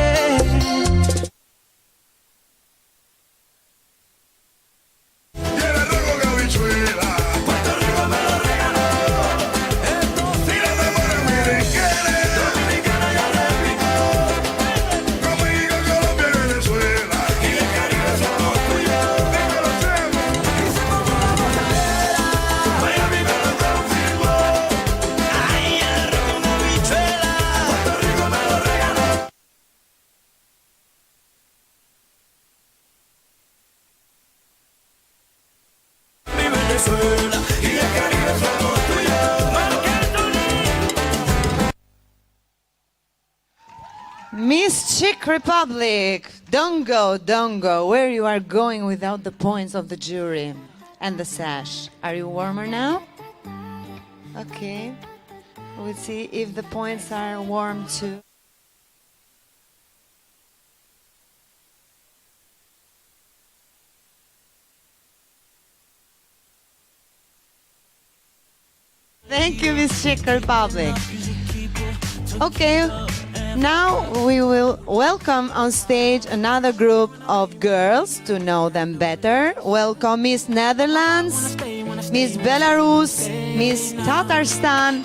Miss Czech Republic, don't go where you are going without the points of the jury and the sash. Are you warmer now? Okay. We'll see if the points are warm too. Thank you, Miss Czech Republic. Okay, now we will welcome on stage another group of girls to know them better. Welcome Miss Netherlands, Miss Belarus, Miss Tatarstan,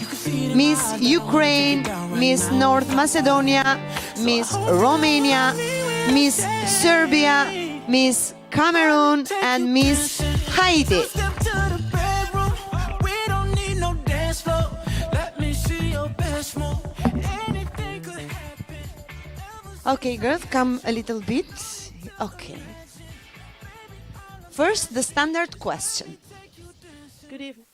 Miss Ukraine, Miss North Macedonia, Miss Romania, Miss Serbia, Miss Cameroon, and Miss Haiti. Okay, girls, come a little bit. Okay. First, the standard question. Good evening.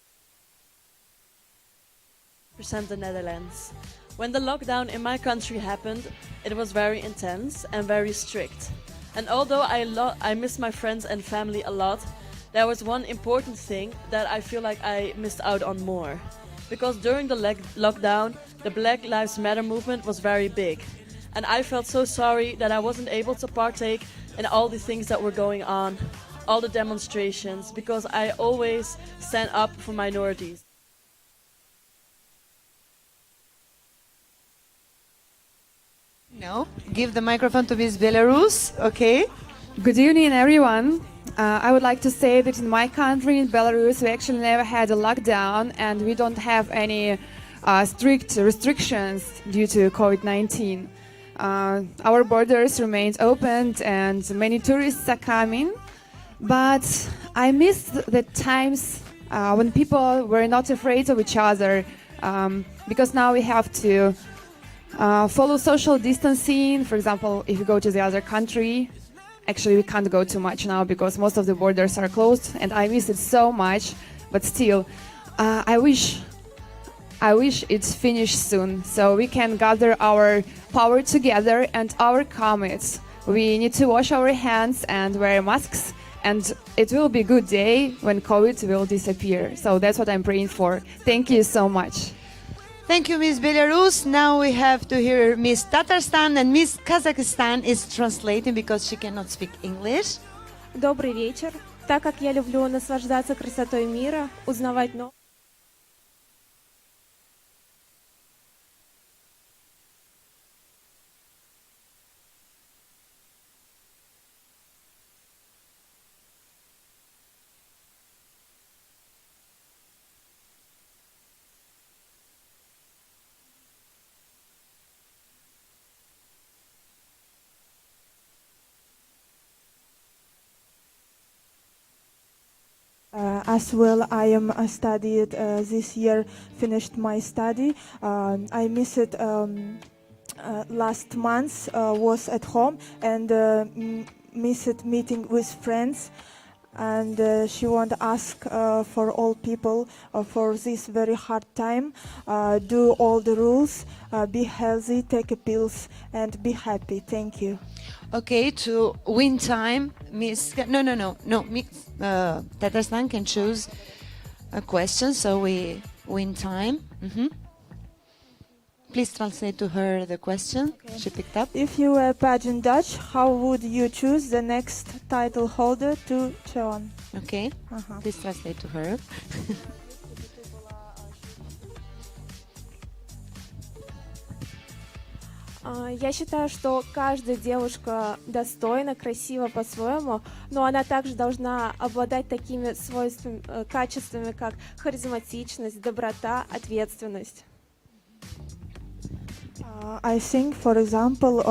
Represent the Netherlands. When the lockdown in my country happened, it was very intense and very strict. And although I miss my friends and family a lot, there was one important thing that I feel like I missed out on more. Because during the lockdown, the Black Lives Matter movement was very big. And I felt so sorry that I wasn't able to partake in all the things that were going on. all the demonstrations, because I always stand up for minorities. No, give the microphone to Miss Belarus, okay? Good evening, everyone. I would like to say that in my country, in Belarus, we actually never had a lockdown and we don't have any strict restrictions due to COVID-19. Our borders remain open and many tourists are coming. But I miss the times when people were not afraid of each other, because now we have to follow social distancing. For example, if you go to the other country, actually we can't go too much now because most of the borders are closed, and I miss it so much. But still, I wish it's finished soon so we can gather our power together and overcome it. We need to wash our hands and wear masks, and it will be a good day when COVID will disappear. So that's what I'm praying for. Thank you so much. Thank you, Miss Belarus. Now we have to hear Miss Tatarstan, and Miss Kazakhstan is translating because she cannot speak English. Добрый вечер. Так как я люблю наслаждаться красотой мира, узнавать новое. As well, I am studied this year, finished my study. I missed it last month, was at home and missed meeting with friends. And she want to ask for all people for this very hard time, do all the rules, be healthy, take pills, and be happy. Thank you. Okay, to win time, Miss... No. Tatarstan can choose a question, so we win time. Please translate to her the question she picked up. If you were pageant Dutch, how would you choose the next title holder to Cheon? Okay, please translate to her. Я считаю, что каждая девушка достойна, красива по-своему, но она также должна обладать такими свойствами, качествами, как харизматичность, доброта, ответственность. I think, for example,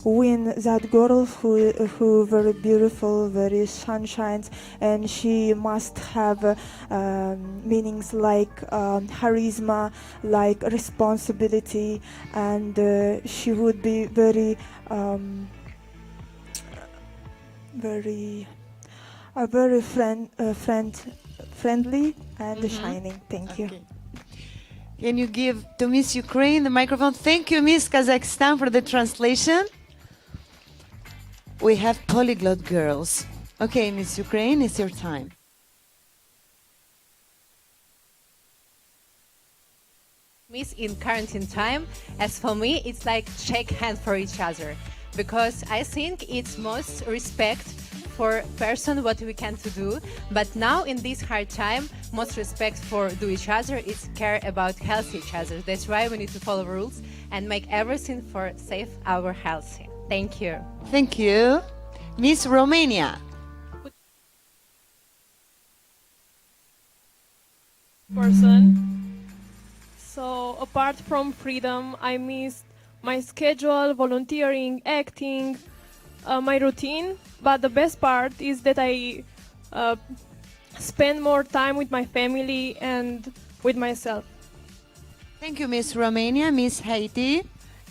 when that girl who very beautiful, very sunshine, and she must have meanings like charisma, like responsibility, and she would be very friendly and shining. Thank you. Can you give to Miss Ukraine the microphone? Thank you, Miss Kazakhstan, for the translation. We have polyglot girls. Okay, Miss Ukraine, it's your time. Miss in quarantine time, as for me, it's like shake hands for each other, because I think it's most respect for person what we can to do, but now in this hard time, most respect for do each other is care about health each other. That's why we need to follow rules and make everything for save our health. Thank you. Thank you. Miss Romania. Person. So apart from freedom, I missed my schedule, volunteering, acting, my routine. But the best part is that I spend more time with my family and with myself. Thank you, Miss Romania. Miss Haiti.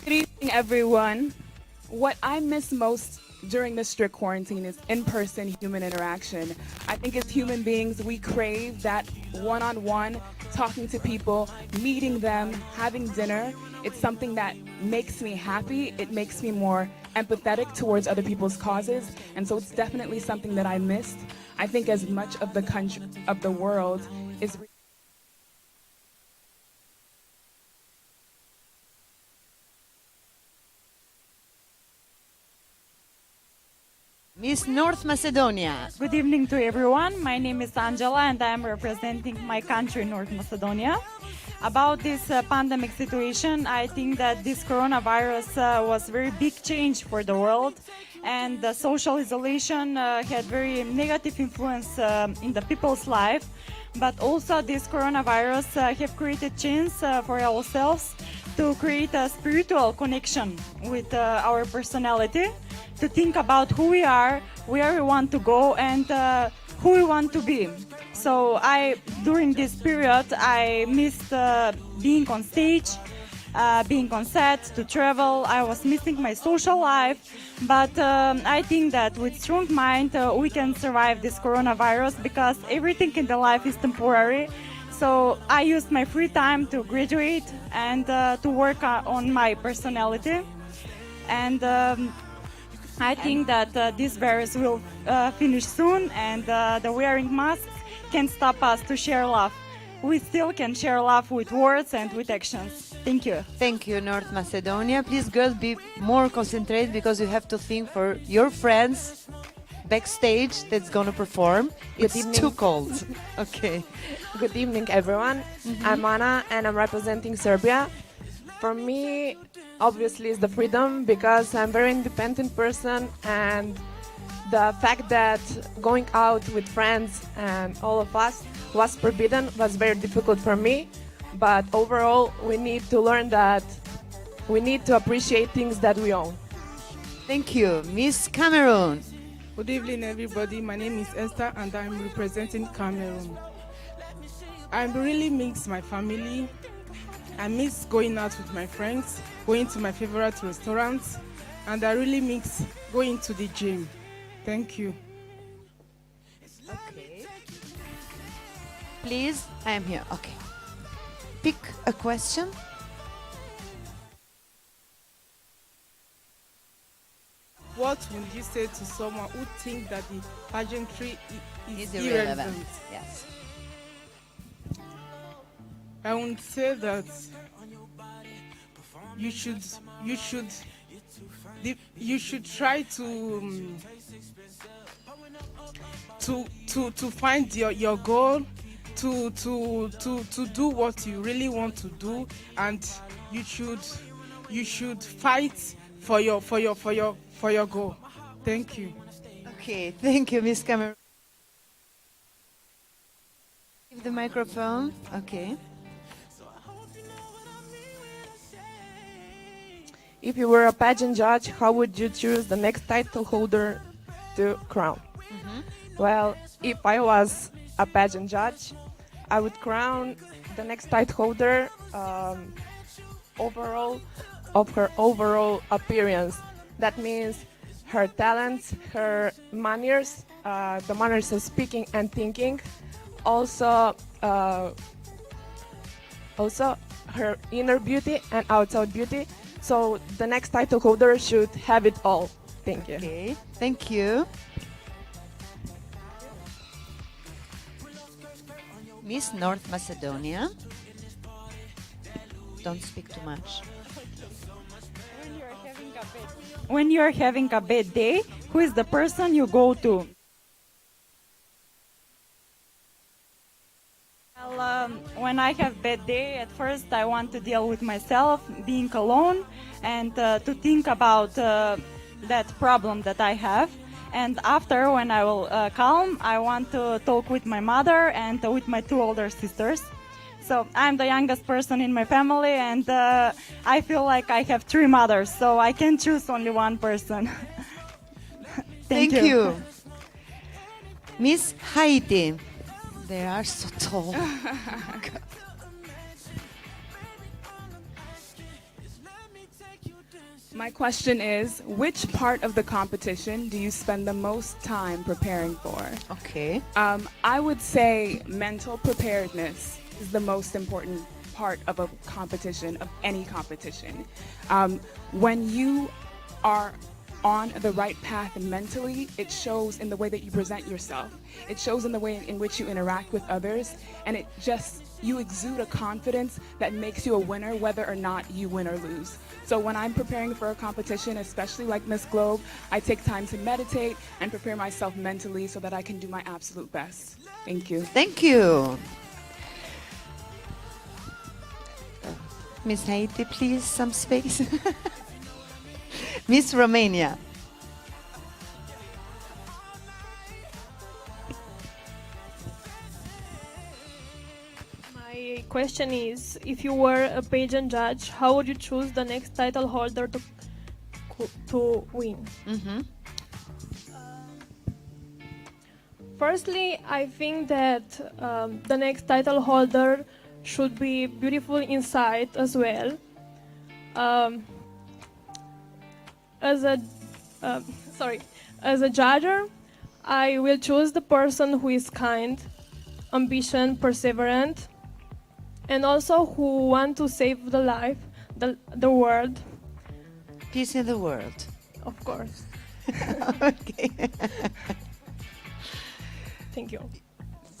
Good evening, everyone. What I miss most during the strict quarantine is in-person human interaction. I think as human beings, we crave that one-on-one, talking to people, meeting them, having dinner. It's something that makes me happy. It makes me more empathetic towards other people's causes. And so it's definitely something that I missed. I think as much of the country, of the world is Miss North Macedonia. Good evening to everyone. My name is Angela and I am representing my country, North Macedonia. About this pandemic situation, I think that this coronavirus was a very big change for the world, and the social isolation had very negative influence in the people's life. But also this coronavirus have created chance for ourselves to create a spiritual connection with our personality, to think about who we are, where we want to go, and who we want to be. So during this period, I missed being on stage, being on set, to travel. I was missing my social life, but I think that with strong mind, we can survive this coronavirus, because everything in the life is temporary. So I used my free time to graduate and to work on my personality. And I think that this virus will finish soon, and the wearing masks can stop us to share love. We still can share love with words and with actions. Thank you. Thank you, North Macedonia. Please, girls, be more concentrated, because you have to think for your friends backstage that's going to perform. It's too cold. Okay. Good evening, everyone. I'm Ana and I'm representing Serbia. For me, obviously, it's the freedom, because I'm a very independent person, and the fact that going out with friends and all of us was forbidden was very difficult for me. But overall, we need to learn that we need to appreciate things that we own. Thank you. Miss Cameroon. Good evening, everybody. My name is Esther, and I'm representing Cameroon. I really miss my family. I miss going out with my friends, going to my favorite restaurants, and I really miss going to the gym. Thank you. Okay. Please, I am here. Okay. Pick a question. What would you say to someone who thinks that the pageantry is irrelevant? irrelevant? Yes. I would say that you should try to find your goal, to do what you really want to do, and you should fight for your goal. Thank you. Okay, thank you, Miss Cameron. Give the microphone. Okay. If you were a pageant judge, how would you choose the next title holder to crown? Well, if I was a pageant judge, I would crown the next title holder overall of her overall appearance. That means her talents, her manners, the manners of speaking and thinking, also her inner beauty and outside beauty. So the next title holder should have it all. Thank you. Okay, thank you. Miss North Macedonia. Don't speak too much. When you are having a bad day, who is the person you go to? Well, when I have bad day, at first I want to deal with myself, being alone, and to think about that problem that I have. And after, when I will calm, I want to talk with my mother and with my two older sisters. So I'm the youngest person in my family, and I feel like I have three mothers, so I can choose only one person. Thank you. Miss Haiti. They are so tall. My question is, which part of the competition do you spend the most time preparing for? Okay. I would say mental preparedness is the most important part of a competition, of any competition. When you are on the right path mentally, it shows in the way that you present yourself. It shows in the way in which you interact with others, and you exude a confidence that makes you a winner whether or not you win or lose. So when I'm preparing for a competition, especially like Miss Globe, I take time to meditate and prepare myself mentally so that I can do my absolute best. Thank you. Thank you. Miss Haiti, please, some space. Miss Romania. My question is, if you were a pageant judge, how would you choose the next title holder to win? Firstly, I think that the next title holder should be beautiful inside as well. As a judger, I will choose the person who is kind, ambitious, perseverant, and also who want to save the world. Peace in the world. Of course. Okay. Thank you.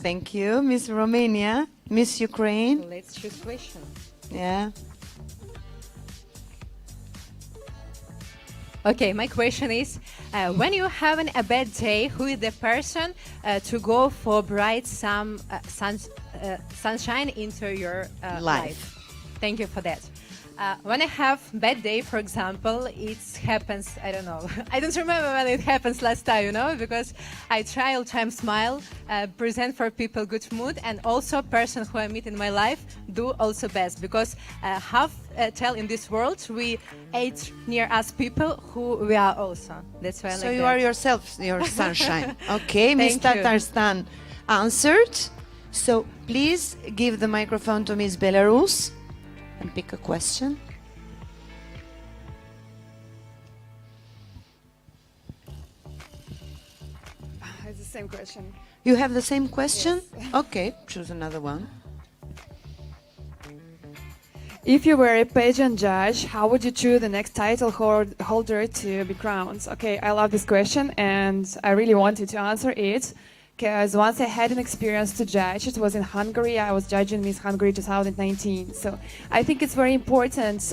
Thank you, Miss Romania. Miss Ukraine. Let's choose question. Yeah. Okay, my question is, when you're having a bad day, who is the person to go for bright sunshine into your life? Thank you for that. When I have bad day, for example, it happens, I don't know, I don't remember when it happens last time, you know, because I try all time smile, present for people good mood, and also person who I meet in my life do also best, because tell in this world we ate near us people who we are also. That's why I like So you that. are yourself, your sunshine. Okay, Miss Thank you. Tatarstan answered. So please give the microphone to Miss Belarus and pick a question. It's the same question. You have the same question? Okay, choose another one. If you were a pageant judge, how would you choose the next title holder to be crowned? Okay, I love this question and I really wanted to answer it because once I had an experience to judge, it was in Hungary. I was judging Miss Hungary 2019. So I think it's very important.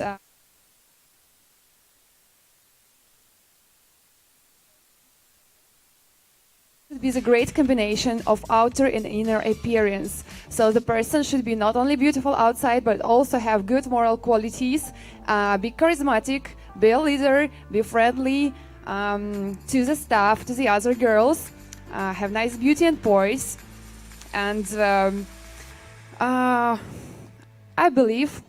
It is a great combination of outer and inner appearance. So the person should be not only beautiful outside, but also have good moral qualities, be charismatic, be a leader, be friendly to the staff, to the other girls, have nice beauty and poise. And I believe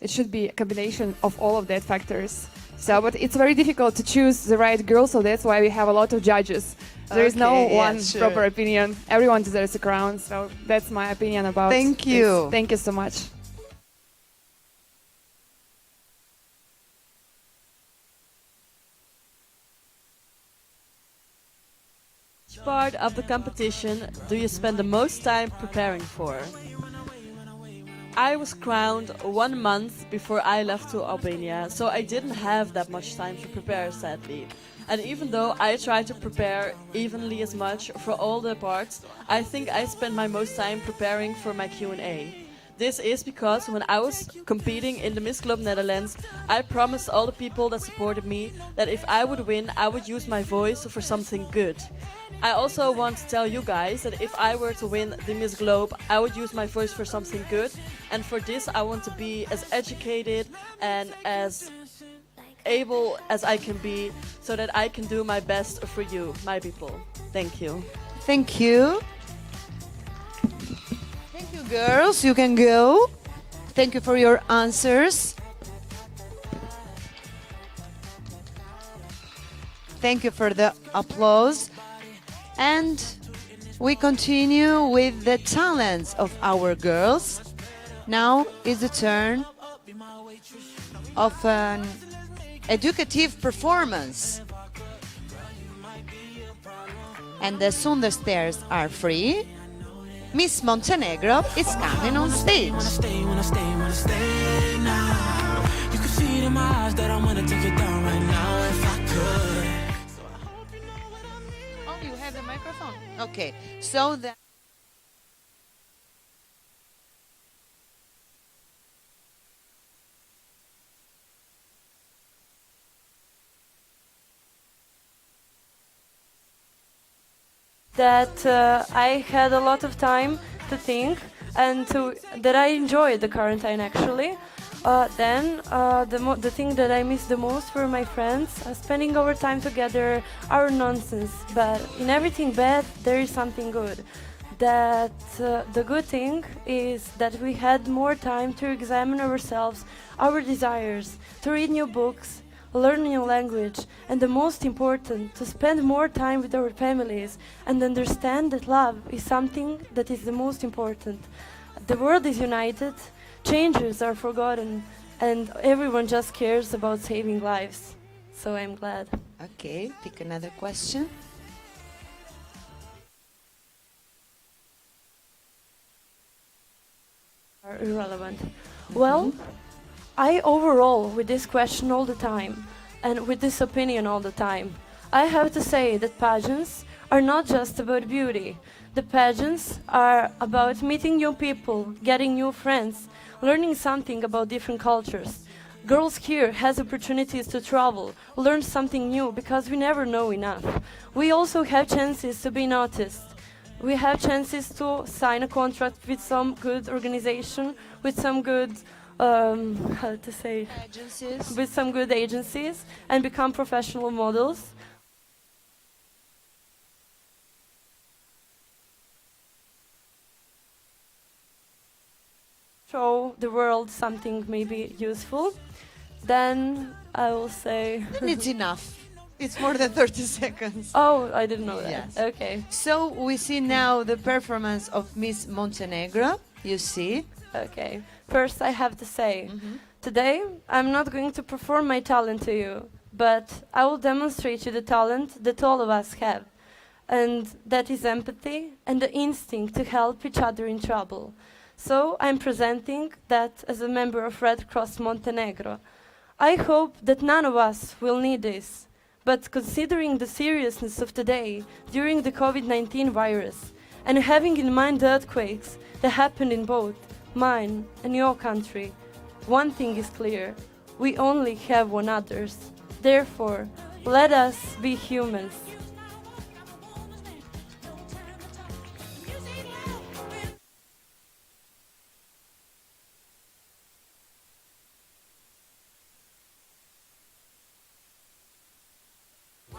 it should be a combination of all of that factors. So, but it's very difficult to choose the right girl, so that's why we have a lot of judges. There is no Okay, yeah, one sure. proper opinion. Everyone deserves a crown, so that's my opinion about Thank you. this. Thank you so much. Which part of the competition do you spend the most time preparing for? I was crowned 1 month before I left to Albania, so I didn't have that much time to prepare, sadly. And even though I tried to prepare evenly as much for all the parts, I think I spent my most time preparing for my Q&A. This is because when I was competing in the Miss Globe Netherlands, I promised all the people that supported me that if I would win, I would use my voice for something good. I also want to tell you guys that if I were to win the Miss Globe, I would use my voice for something good. And for this, I want to be as educated and as able as I can be so that I can do my best for you, my people. Thank you. Thank you. Thank you, girls. You can go. Thank you for your answers. Thank you for the applause. And we continue with the talents of our girls. Now is the turn of an educative performance. And as soon as the stairs are free, Miss Montenegro is coming on stage. Wanna stay now. You can see it in my eyes that I wanna take it down right now if I could. You have the microphone. Okay, so that. That I had a lot of time to think and that I enjoyed the quarantine actually. The thing that I miss the most were my friends, spending our time together, our nonsense. But in everything bad, there is something good. The good thing is that we had more time to examine ourselves, our desires, to read new books, learn new language, and the most important, to spend more time with our families and understand that love is something that is the most important. The world is united, changes are forgotten, and everyone just cares about saving lives. So I'm glad. Okay, pick another question. Are irrelevant. Well, I overall with this question all the time and with this opinion all the time. I have to say that pageants are not just about beauty. The pageants are about meeting new people, getting new friends, learning something about different cultures. Girls here has opportunities to travel, learn something new because we never know enough. We also have chances to be noticed. We have chances to sign a contract with some good organization, with some good agencies, with some good agencies, and become professional models. Show the world something maybe useful. Then I will say it's enough. It's more than 30 seconds. Oh, I didn't know that. Yes. Okay. So we see now the performance of Miss Montenegro. You see. Okay. First, I have to say, today I'm not going to perform my talent to you, but I will demonstrate you the talent that all of us have, and that is empathy and the instinct to help each other in trouble. So I'm presenting that as a member of Red Cross Montenegro. I hope that none of us will need this, but considering the seriousness of today during the COVID-19 virus and having in mind the earthquakes that happened in both mine and your country, one thing is clear: we only have one others. Therefore, let us be humans.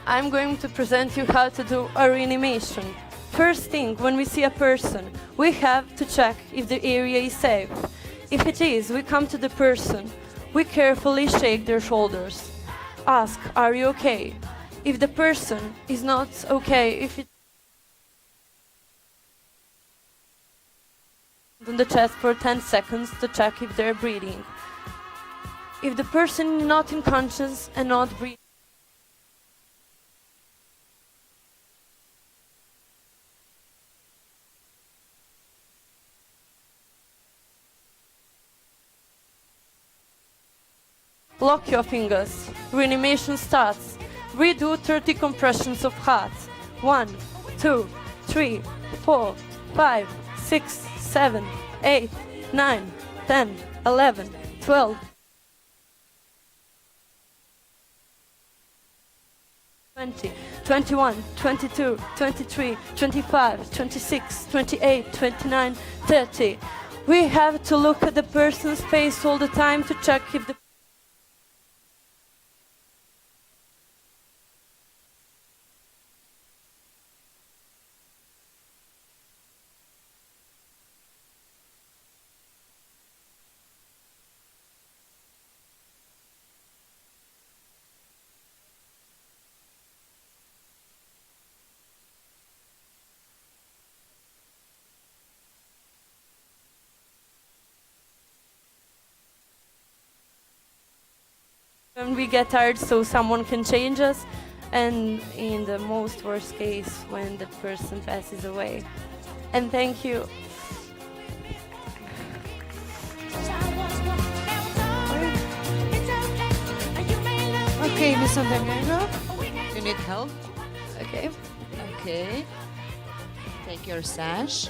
I'm going to present you how to do a reanimation. First thing, when we see a person, we have to check if the area is safe. If it is, we come to the person. We carefully shake their shoulders. Ask, are you okay? If the person is not okay, if it on the chest for 10 seconds to check if they're breathing. If the person is not unconscious and not breathing, lock your fingers. Reanimation starts. Redo 30 compressions of heart. 1, 2, 3, 4, 5, 6, 7, 8, 9, 10, 11, 12, 20, 21, 22, 23, 25, 26, 28, 29, 30. We have to look at the person's face all the time to check if the when we get tired so someone can change us, and in the most worst case when the person passes away. And thank you. Okay, Miss Montenegro, you need help? Okay. Okay. Take your sash.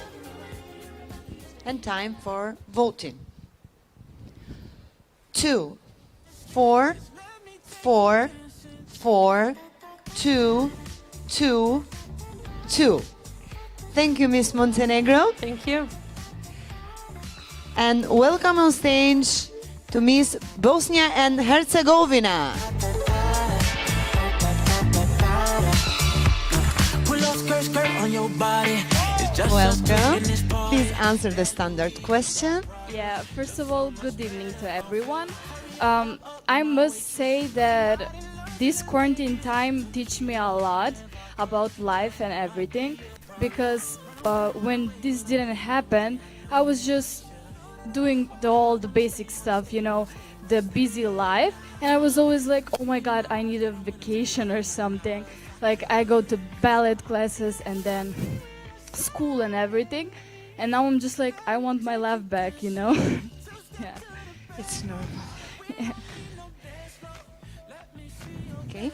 And time for voting. 2, 4, 4, 4, 2, 2, 2. Thank you, Miss Montenegro. Thank you. And welcome on stage to Miss Bosnia and Herzegovina. Welcome. Please answer the standard question. Yeah, first of all, good evening to everyone. I must say that this quarantine time teach me a lot about life and everything, because when this didn't happen, I was just doing all the basic stuff, you know, the busy life, and I was always like, oh my god, I need a vacation or something. Like, I go to ballet classes and then school and everything, and now I'm just like, I want my life back, you know. Yeah, it's normal. Yeah. Okay.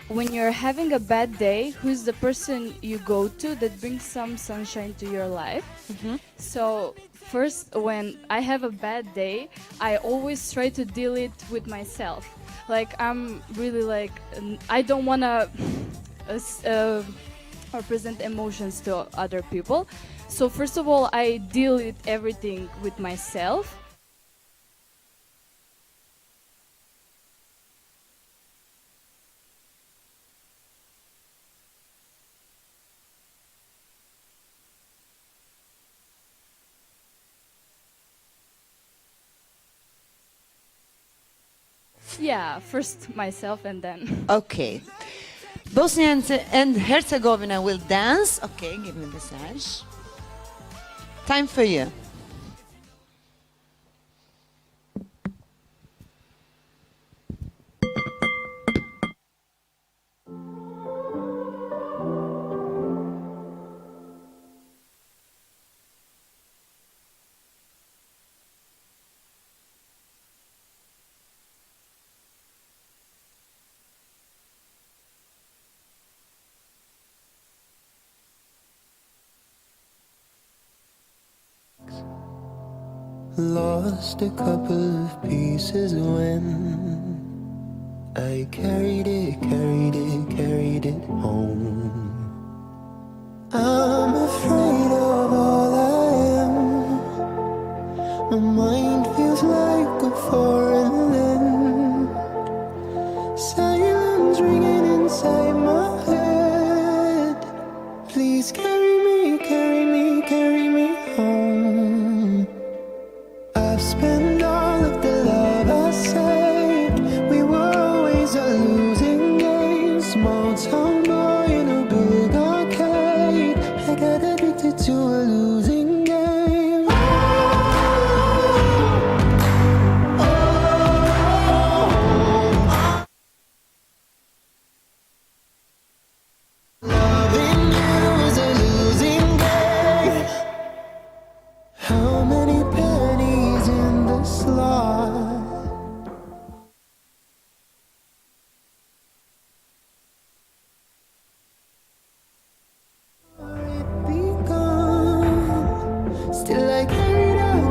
When you're having a bad day, who's the person you go to that brings some sunshine to your life? So first, when I have a bad day, I always try to deal it with myself. Like, I'm really like, I don't want to present emotions to other people. So first of all, I deal with everything with myself. Yeah, first myself and then. Okay. Bosnia and Herzegovina will dance. Okay, give me the sash. Time for you. Lost a couple of pieces when I carried it home. I'm afraid of all I am. My mind feels like a foreign land. Silence ringing inside my head. Please carry me home. I've spent all of the love I saved. We were always a losing game. Small town boy in a big arcade. I got addicted to a losing game. Loving you is a losing game. How many pennies in the slot? It be gone. Still I carry on.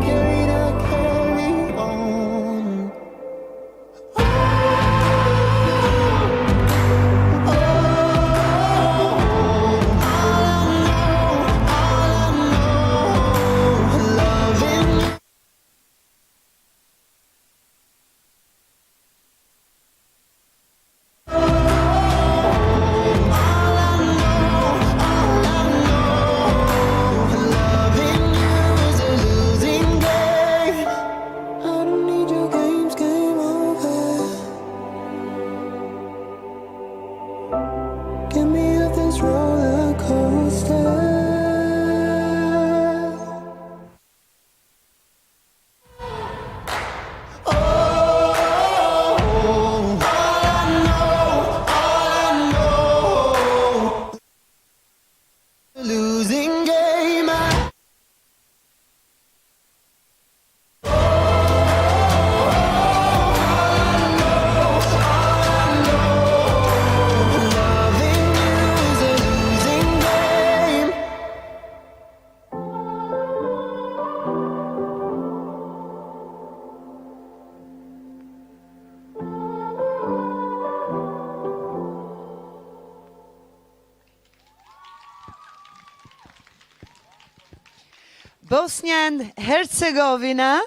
Bosnia and Herzegovina,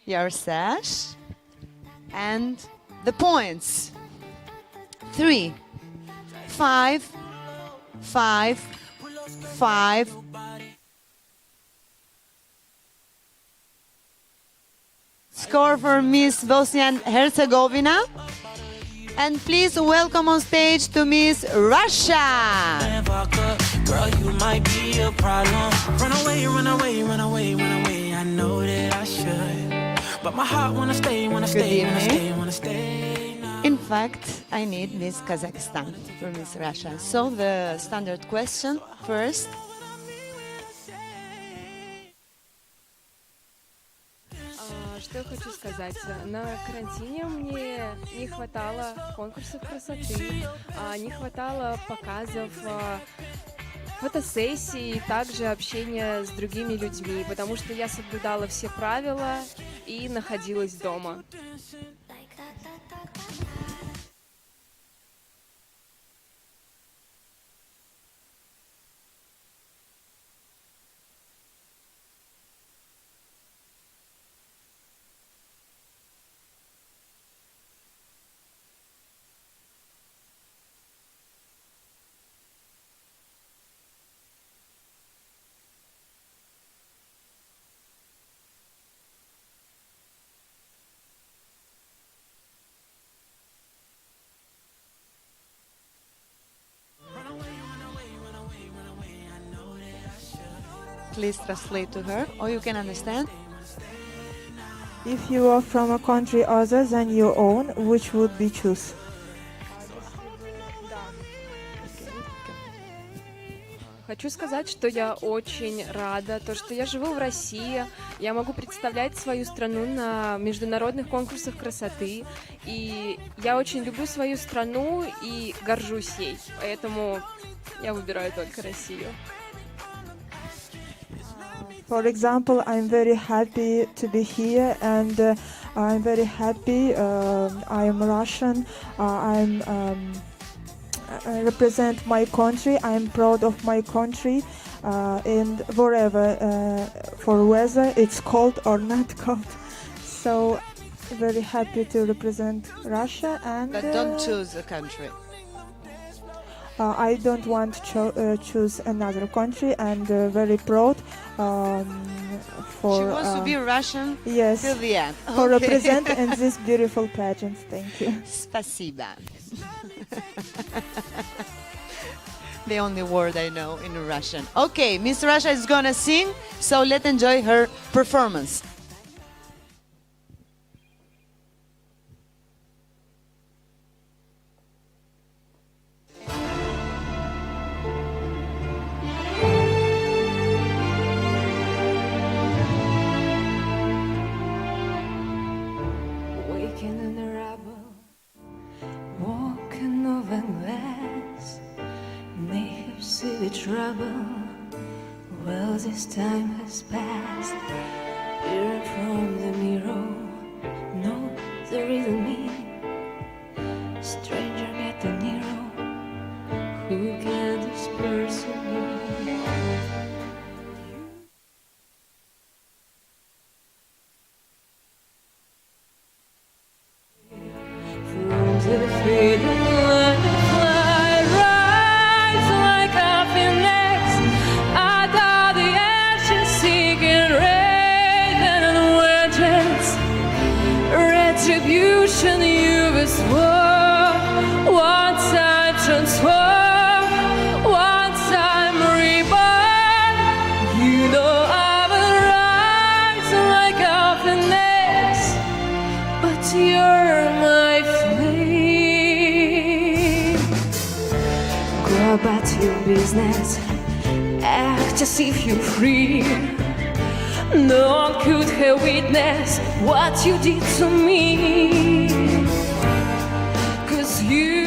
your sash, and the points. 3, 5, 5, 5. Score for Miss Bosnia and Herzegovina. And please welcome on stage to Miss Russia. Girl, you might be a problem. Run away, run away, run away, run away. I know that I should, but my heart wanna stay, wanna stay, wanna stay, wanna stay. In fact, I need Miss Kazakhstan for Miss Russia. So the standard question first. Что я хочу сказать? На карантине мне не хватало конкурсов красоты, не хватало показов, фотосессий, также общения с другими людьми, потому что я соблюдала все правила и находилась дома. Please translate to her, or you can understand. If you are from a country other than your own, which would be choose? Хочу сказать, что я очень рада, то, что я живу в России, я могу представлять свою страну на международных конкурсах красоты, и я очень люблю свою страну и горжусь ей, поэтому я выбираю только Россию. For example, I'm very happy to be here, and I'm very happy. I am Russian. I represent my country. I'm proud of my country, and wherever, for whether it's cold or not cold. So, very happy to represent Russia. And But don't choose a country. I don't want to choose another country, and very proud for. She wants to be Russian yes, till the end. For Okay. represent in this beautiful pageant. Thank you. Spasiba. The only word I know in Russian. Okay, Miss Russia is gonna sing, so let's enjoy her performance. Waking in the rubble, walking over glass, may have seen the trouble. Well, this time has passed. Peering from the mirror, no, there isn't me. Stranger getting nearer. Who can this person be? From the freedom line of fly, rise like a phoenix out of the ashes, seeking rain and vengeance. Retribution you will sworn, one time transform, one time reborn. You know I will rise like a phoenix, but you're my flame. Go about your business, act as if you're free. No one could have witnessed what you did to me. 'Cause you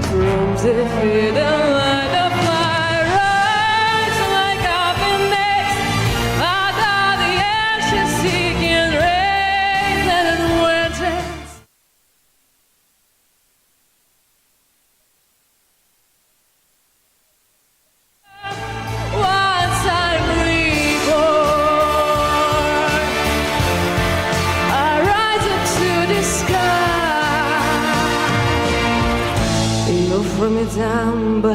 from the freedom line of fly, rise like a phoenix out of the ashes. me down, but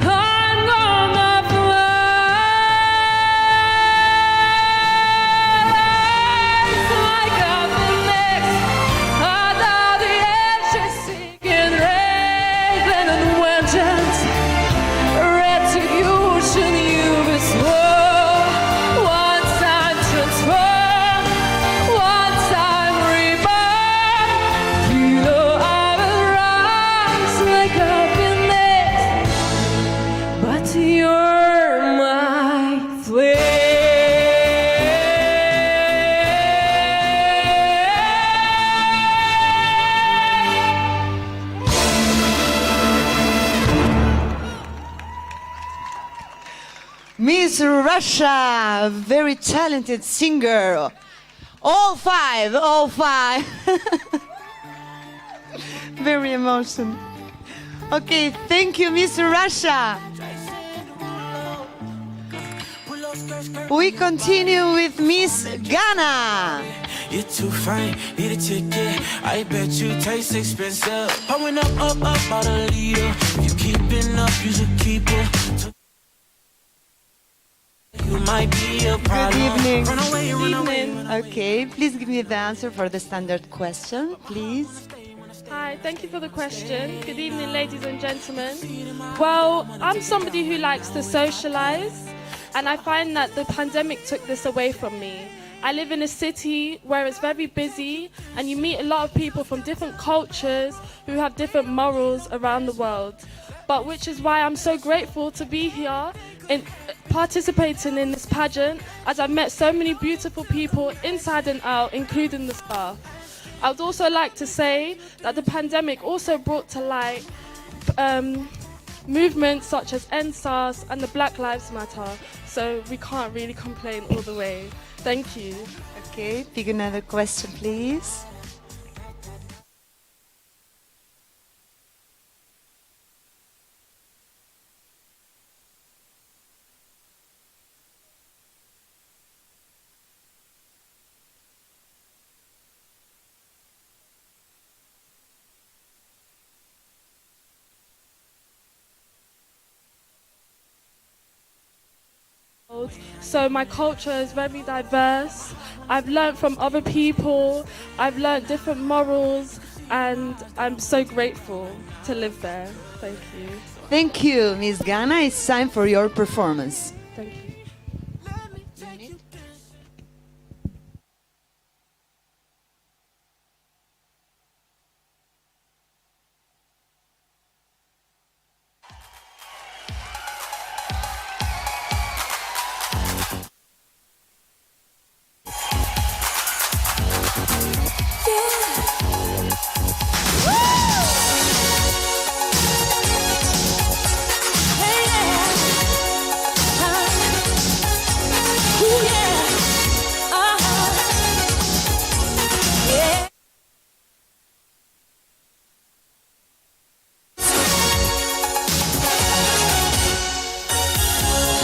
I'm gonna fly like a phoenix out of the ashes, seeking raven and vengeance, retribution. You be slow, one time transform, one time reborn. You know I will rise like a phoenix, but you're my flame. Miss Russia, very talented singer. All five, all five. Very emotional. Okay, thank you, Miss Russia. We continue with Miss Ghana. You're too fine, need a ticket. I bet you taste expensive. Pouring up, about a liter. If you keeping up, you should keep it. You might be a Good problem. evening. Run away, run away. Okay, please give me the answer for the standard question, please. Hi, thank you for the question. Good evening, ladies and gentlemen. Well, I'm somebody who likes to socialize, and I find that the pandemic took this away from me. I live in a city where it's very busy, and you meet a lot of people from different cultures who have different morals around the world. But which is why I'm so grateful to be here and participating in this pageant, as I've met so many beautiful people inside and out, including the staff. I would also like to say that the pandemic also brought to light movements such as EndSARS and the Black Lives Matter, so we can't really complain all the way. Thank you. Okay, pick another question, please. So my culture is very diverse. I've learned from other people. I've learned different morals, and I'm so grateful to live there. Thank you. Thank you, Miss Ghana. It's time for your performance. Thank you.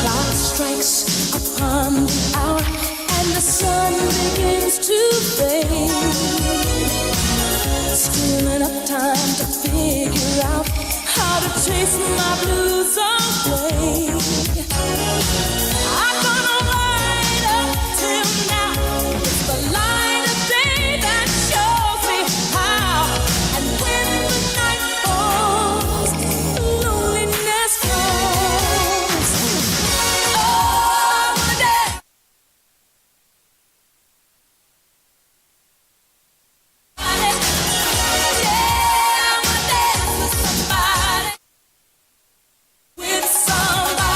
Clock strikes upon the hour, and the sun begins to fade. Still enough time to figure out how to chase my blues away. I'm gonna ride up till now. It's the light of day that shows me how. And when the night falls, loneliness falls. Oh, my day. Yeah, I'm a dance with somebody. With somebody.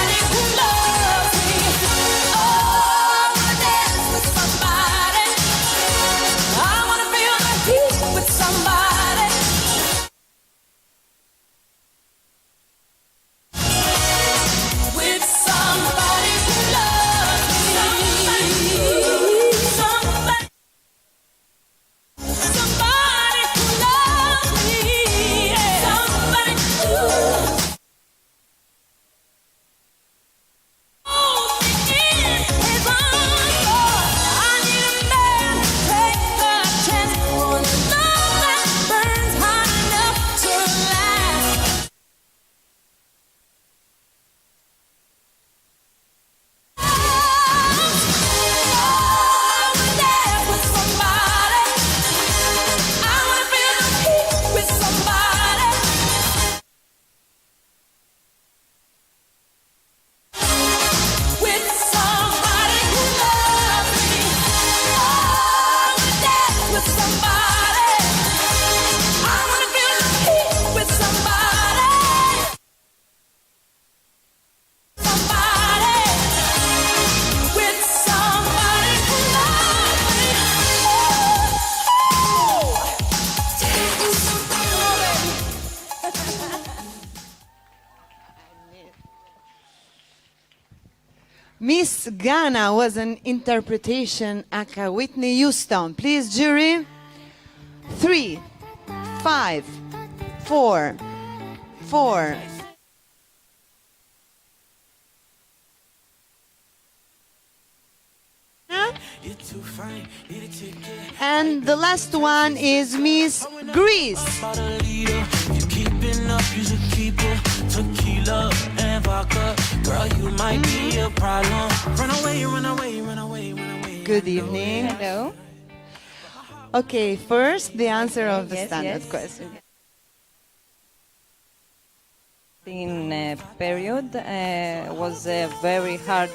Miss Ghana was an interpretation aka Whitney Houston. Please, jury. 3, 5, 4, 4. And the last one is Miss Greece. Keeping up, you should keep it. Tequila and vodka. Girl, you might be a problem. Run away, run away, run away, run away. Good evening. Hello. Okay, first the answer of the Yes, standard yes. question. In period was a very hard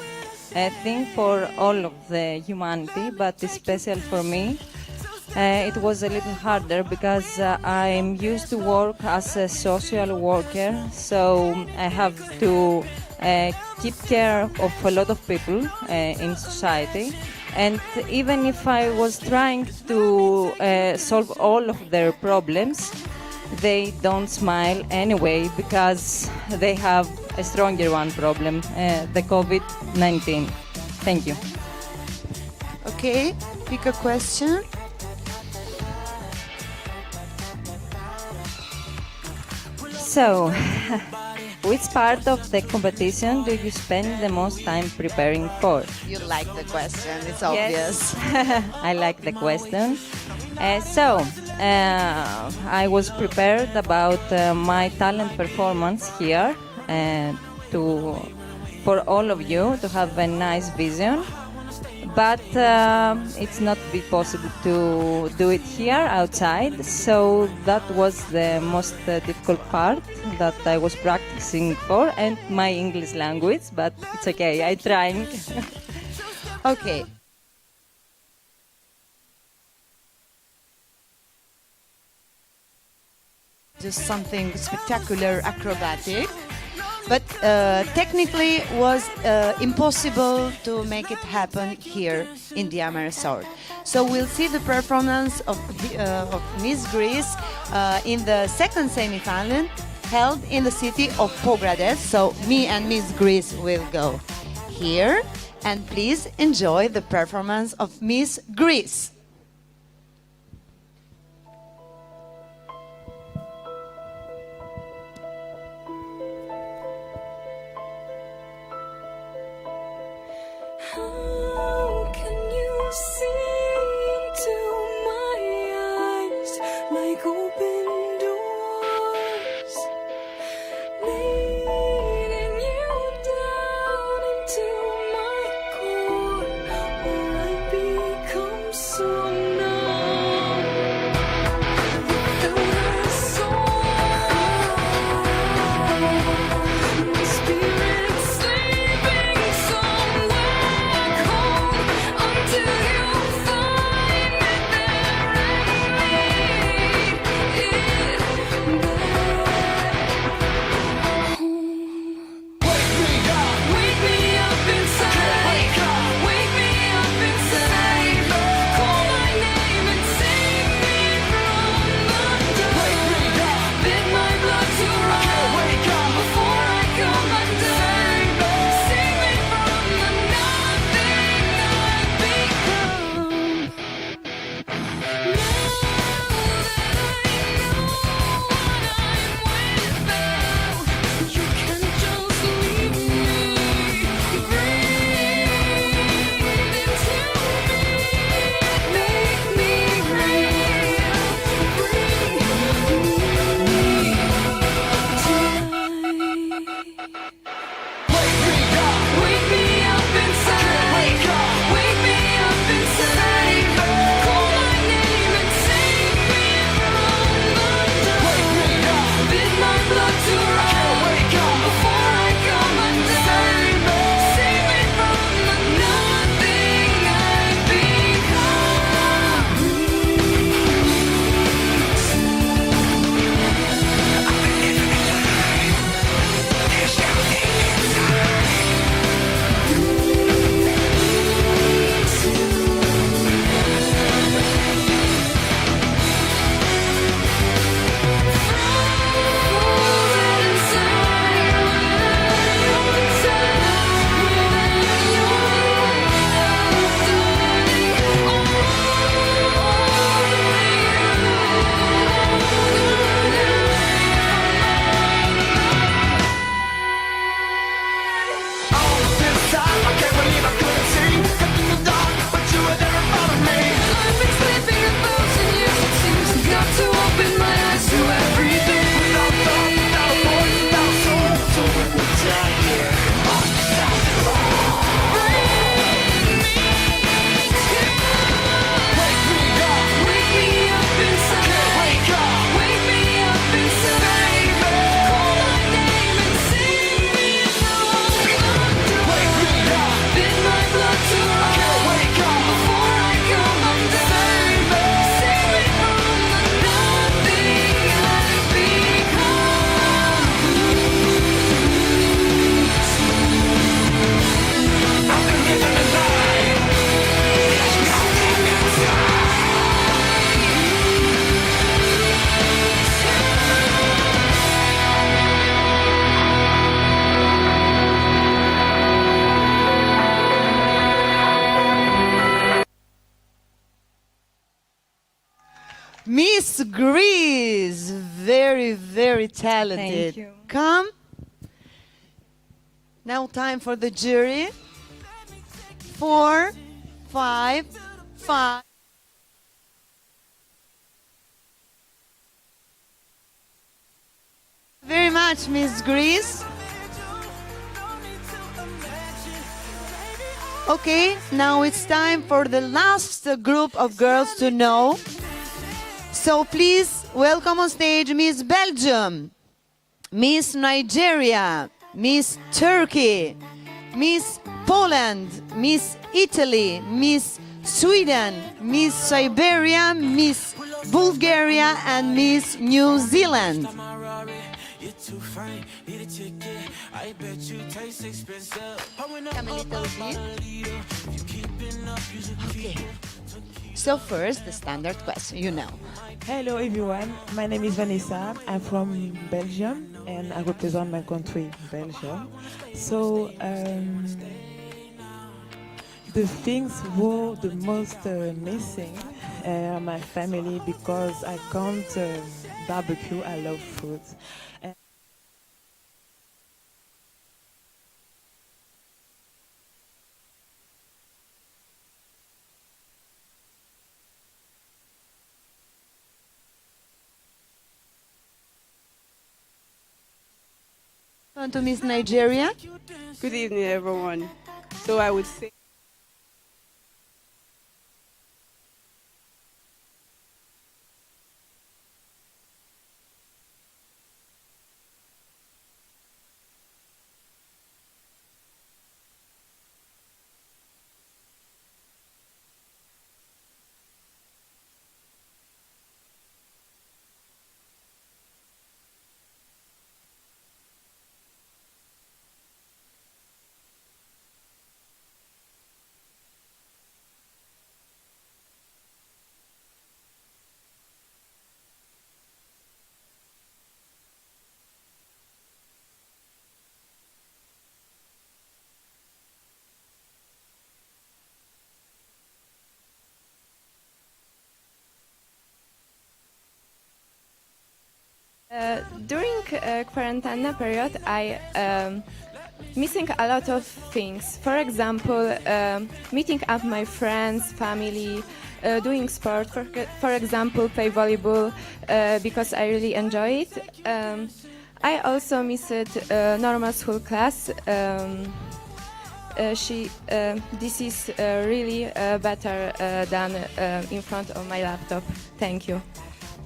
thing for all of the humanity, but especially for me. It was a little harder because I'm used to work as a social worker, so I have to keep care of a lot of people in society. And even if I was trying to solve all of their problems, they don't smile anyway because they have a stronger one problem, the COVID-19. Thank you. Okay, pick a question. So, which part of the competition do you spend the most time preparing for? You like the question, it's obvious. Yes, I like the question. I was prepared about my talent performance here for all of you to have a nice vision. But it's not be possible to do it here outside, so that was the most difficult part that I was practicing for, and my English language, but it's okay, I'm trying. Okay. Just something spectacular, acrobatic. But technically was impossible to make it happen here in the Ama Resort. So we'll see the performance of Miss Greece in the second semi-final held in the city of Pogrades. So me and Miss Greece will go here, and please enjoy the performance of Miss Greece. How can you see into my eyes like open doors, leading you down into my core, where I become so numb without a soul. My spirit's sleeping somewhere cold until you find me there and lead it back home. Wake me up inside. Wake me up inside. Call my name and save me from the dark. Bid my blood to run before I come undone. Save me from the nothing I've become. Now you can just leave me. Breathe into me. Make me real. Bring me tonight. Wake me up inside. Wake me up inside. Call my name and save me from the dark. Bid my blood to run before I come undone. Save me from the nothing I've become. Miss Greece. Very, very talented. Thank you. Come. Now time for the jury. 4, 5, 5. Very much, Miss Greece. Okay, now it's time for the last group of girls to know. So please welcome on stage Miss Belgium, Miss Nigeria, Miss Turkey, Miss Poland, Miss Italy, Miss Sweden, Miss Siberia, Miss Bulgaria, and Miss New Zealand. Come a little bit. Okay. So first, the standard question, you know. Hello everyone, my name is Vanessa. I'm from Belgium and I represent my country, Belgium. So the things were the most missing my family because I can't barbecue. I love food. On to Miss Nigeria. Good evening, everyone. So I would say During quarantine period, I missing a lot of things. For example, meeting up my friends, family, doing sport. For example, play volleyball because I really enjoy it. I also missed normal school class. This is really better than in front of my laptop. Thank you.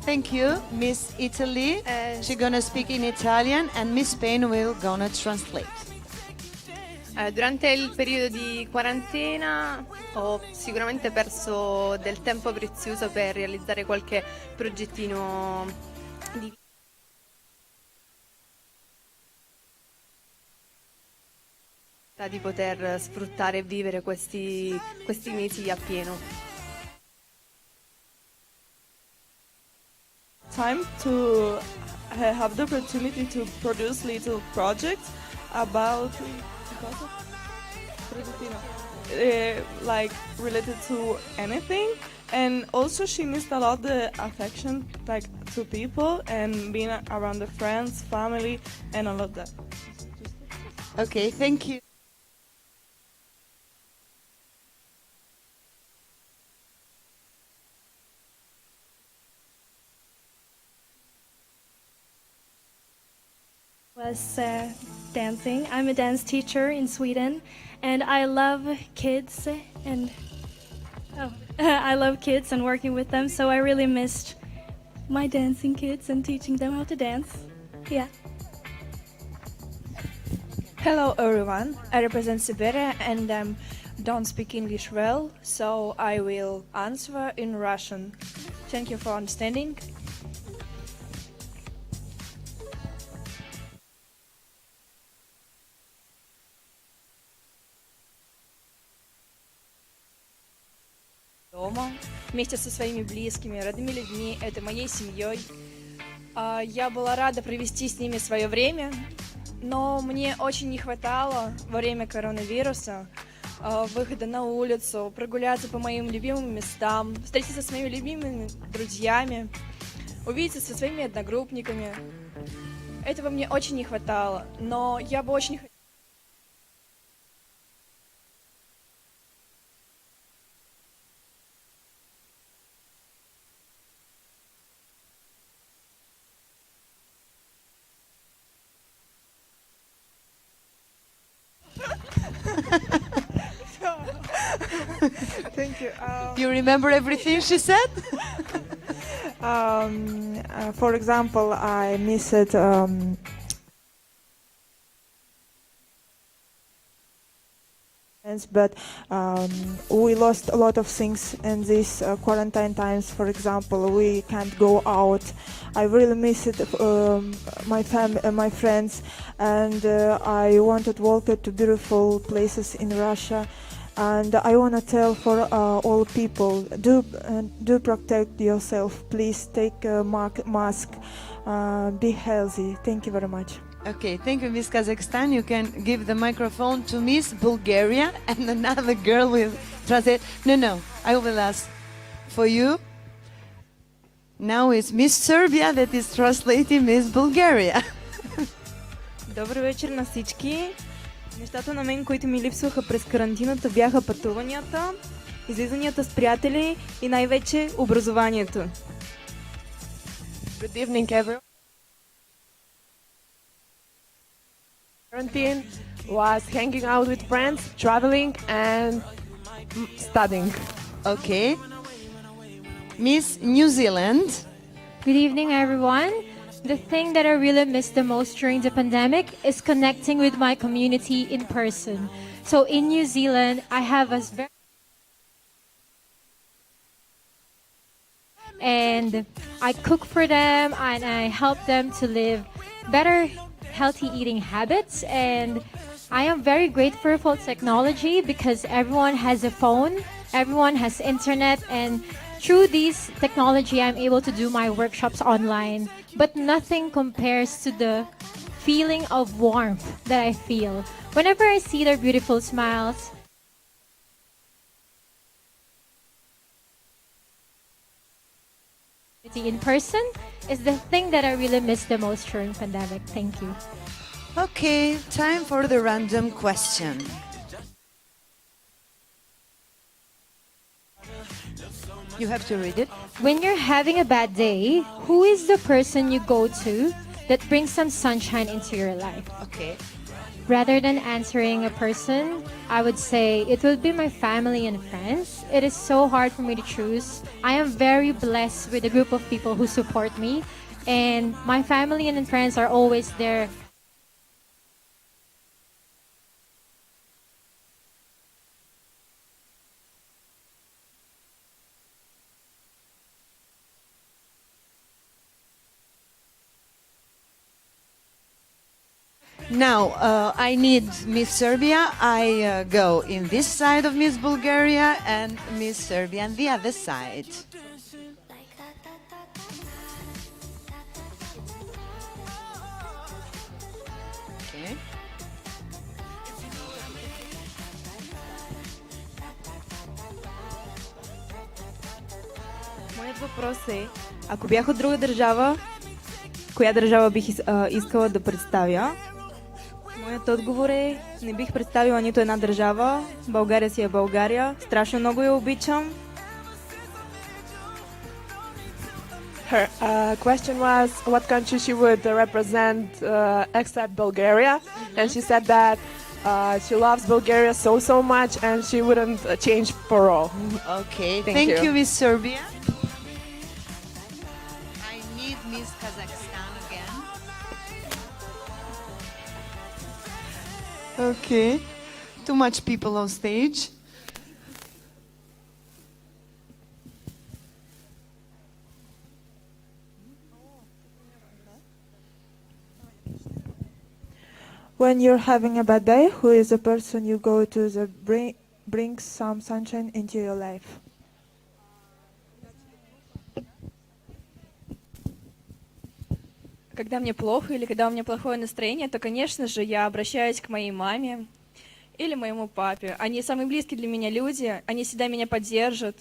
Thank you, Miss Italy. She's gonna speak in Italian and Miss Spain will gonna translate. Durante il periodo di quarantena ho sicuramente perso del tempo prezioso per realizzare qualche progettino di vita, di poter sfruttare e vivere questi mesi appieno. Time to have the opportunity to produce little projects about like related to anything, and also she missed a lot the affection like to people and being around the friends, family, and all of that. Okay, thank you. Was dancing. I'm a dance teacher in Sweden, and I love kids and I love kids and working with them. So I really missed my dancing kids and teaching them how to dance. Yeah. Hello everyone, I represent Siberia and don't speak English well, so I will answer in Russian. Thank you for understanding. Дома, вместе со своими близкими, родными людьми, это моей семьей. Я была рада провести с ними свое время, но мне очень не хватало во время коронавируса выхода на улицу, прогуляться по моим любимым местам, встретиться со своими любимыми друзьями, увидеться со своими одногруппниками. Этого мне очень не хватало, но я бы очень хотела... Thank you. You remember everything she said? For example, I missed but we lost a lot of things in these quarantine times. For example, we can't go out. I really missed my friends, and I wanted to walk to beautiful places in Russia. And I want to tell for all people, do protect yourself. Please take a mask. Be healthy. Thank you very much. Okay, thank you, Miss Kazakhstan. You can give the microphone to Miss Bulgaria, and another girl will translate. No, I will ask for you. Now it's Miss Serbia that is translating Miss Bulgaria. Добър вечер на всички. Нещата на мен, които ми липсваха през карантината, бяха пътуванията, излизанията с приятели и най-вече образованието. Good evening, everyone. Quarantine was hanging out with friends, traveling, and studying. Okay. Miss New Zealand. Good evening, everyone. The thing that I really missed the most during the pandemic is connecting with my community in person. So in New Zealand, I have a very... And I cook for them and I help them to live better, healthy eating habits. And I am very grateful for technology because everyone has a phone, everyone has internet, and through this technology, I'm able to do my workshops online. But nothing compares to the feeling of warmth that I feel whenever I see their beautiful smiles. In person is the thing that I really miss the most during pandemic. Thank you. Okay, time for the random question. You have to read it. When you're having a bad day, who is the person you go to that brings some sunshine into your life? Okay. Rather than answering a person, I would say it would be my family and friends. It is so hard for me to choose. I am very blessed with a group of people who support me, and my family and friends are always there. Now, I need Miss Serbia. I go in this side of Miss Bulgaria and Miss Serbia on the other side. Okay. Моят въпрос е, ако бях от друга държава, коя държава бих искала да представя? Моят отговор е, не бих представила нито една държава. България си е България. Страшно много я обичам. Her question was what country she would represent except Bulgaria, and she said that she loves Bulgaria so much and she wouldn't change for all. Okay, thank you, Miss Serbia. I need Miss Kazakhstan again. Okay, too much people on stage. When you're having a bad day, who is the person you go to that brings some sunshine into your life? Когда мне плохо или когда у меня плохое настроение, то, конечно же, я обращаюсь к моей маме. или моему папе. Они самые близкие для меня люди, они всегда меня поддержат,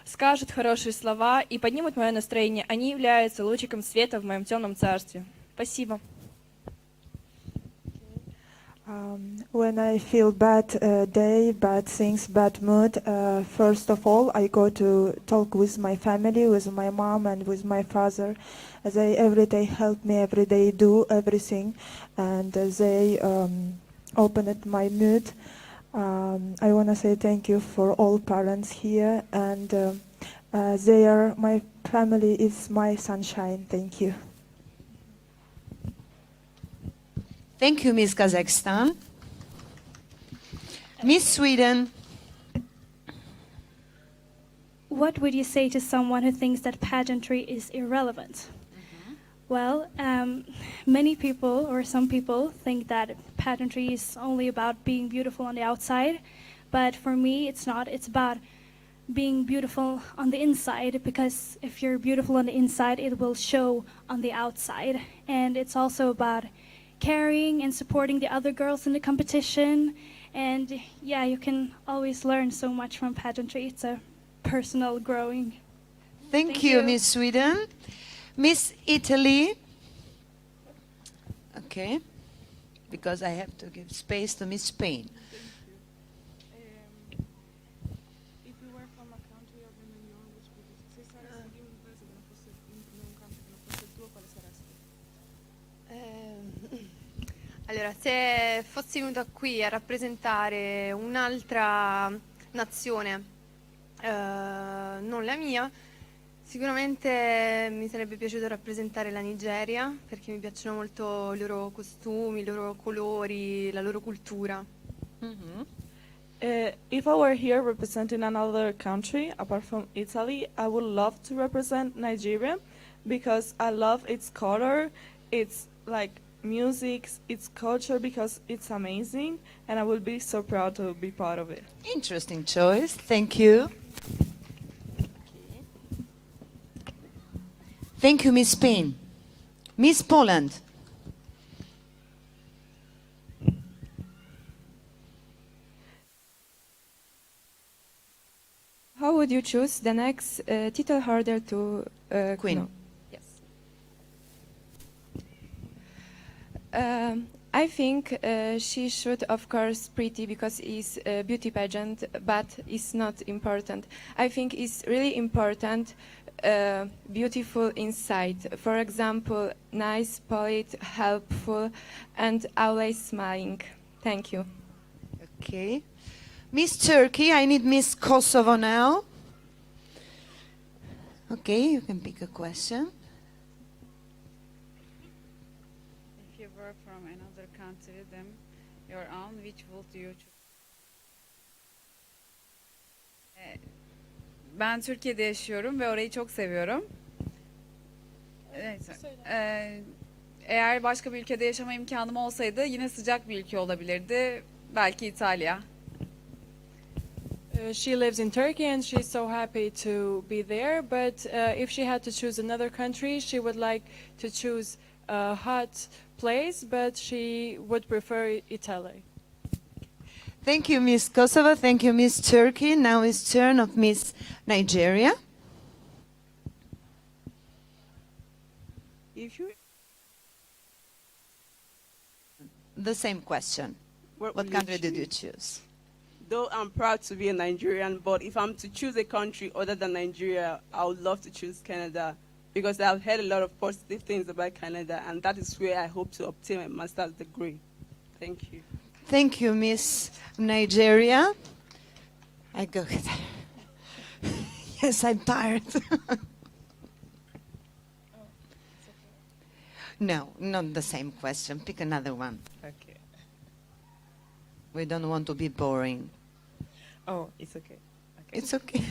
скажут хорошие слова и поднимут мое настроение. Они являются лучиком света в моем темном царстве. Спасибо. When I feel bad day, bad things, bad mood, first of all, I go to talk with my family, with my mom and with my father. They every day help me, every day do everything, and they open at my mood. I want to say thank you for all parents here, and my family is my sunshine. Thank you. Thank you, Miss Kazakhstan. Miss Sweden. What would you say to someone who thinks that pageantry is irrelevant? Well, many people, or some people, think that pageantry is only about being beautiful on the outside, but for me it's not. It's about being beautiful on the inside, because if you're beautiful on the inside, it will show on the outside. And it's also about caring and supporting the other girls in the competition. And yeah, you can always learn so much from pageantry. It's a personal growing. Thank you, Miss Sweden. Miss Italy. Okay, because I have to give space to Miss Spain. If you were from a country of the Union, which would you say saresti di un paese che non fosse in un campo che non fosse il tuo, quale saresti? Allora, se fossi venuta qui a rappresentare un'altra nazione, non la mia, sicuramente mi sarebbe piaciuto rappresentare la Nigeria, perché mi piacciono molto i loro costumi, i loro colori, la loro cultura. If I were here representing another country apart from Italy, I would love to represent Nigeria because I love its color, its like music, its culture, because it's amazing, and I will be so proud to be part of it. Interesting choice. Thank you. Thank you, Miss Spain. Miss Poland. How would you choose the next title holder to Queen? no. Yes. I think she should, of course, pretty because it's a beauty pageant, but it's not important. I think it's really important, beautiful inside. For example, nice, polite, helpful, and always smiling. Thank you. Okay. Miss Turkey, I need Miss Kosovo now. Okay, you can pick a question. If you were from another country than your own, which would you choose? Ben Türkiye'de yaşıyorum ve orayı çok seviyorum. Neyse. Eğer başka bir ülkede yaşama imkanım olsaydı yine sıcak bir ülke olabilirdi. Belki İtalya. She lives in Turkey and she's so happy to be there, but if she had to choose another country, she would like to choose a hot place, but she would prefer Italy. Thank you, Miss Kosovo. Thank you, Miss Turkey. Now it's turn of Miss Nigeria. If you The same question. What What will country you did you choose? choose? Though I'm proud to be a Nigerian, but if I'm to choose a country other than Nigeria, I would love to choose Canada because I've heard a lot of positive things about Canada, and that is where I hope to obtain my master's degree. Thank you. Thank you, Miss Nigeria. I go there. Yes, I'm tired. No, not the same question. Pick another one. Okay. We don't want to be boring. Oh, it's okay. It's okay.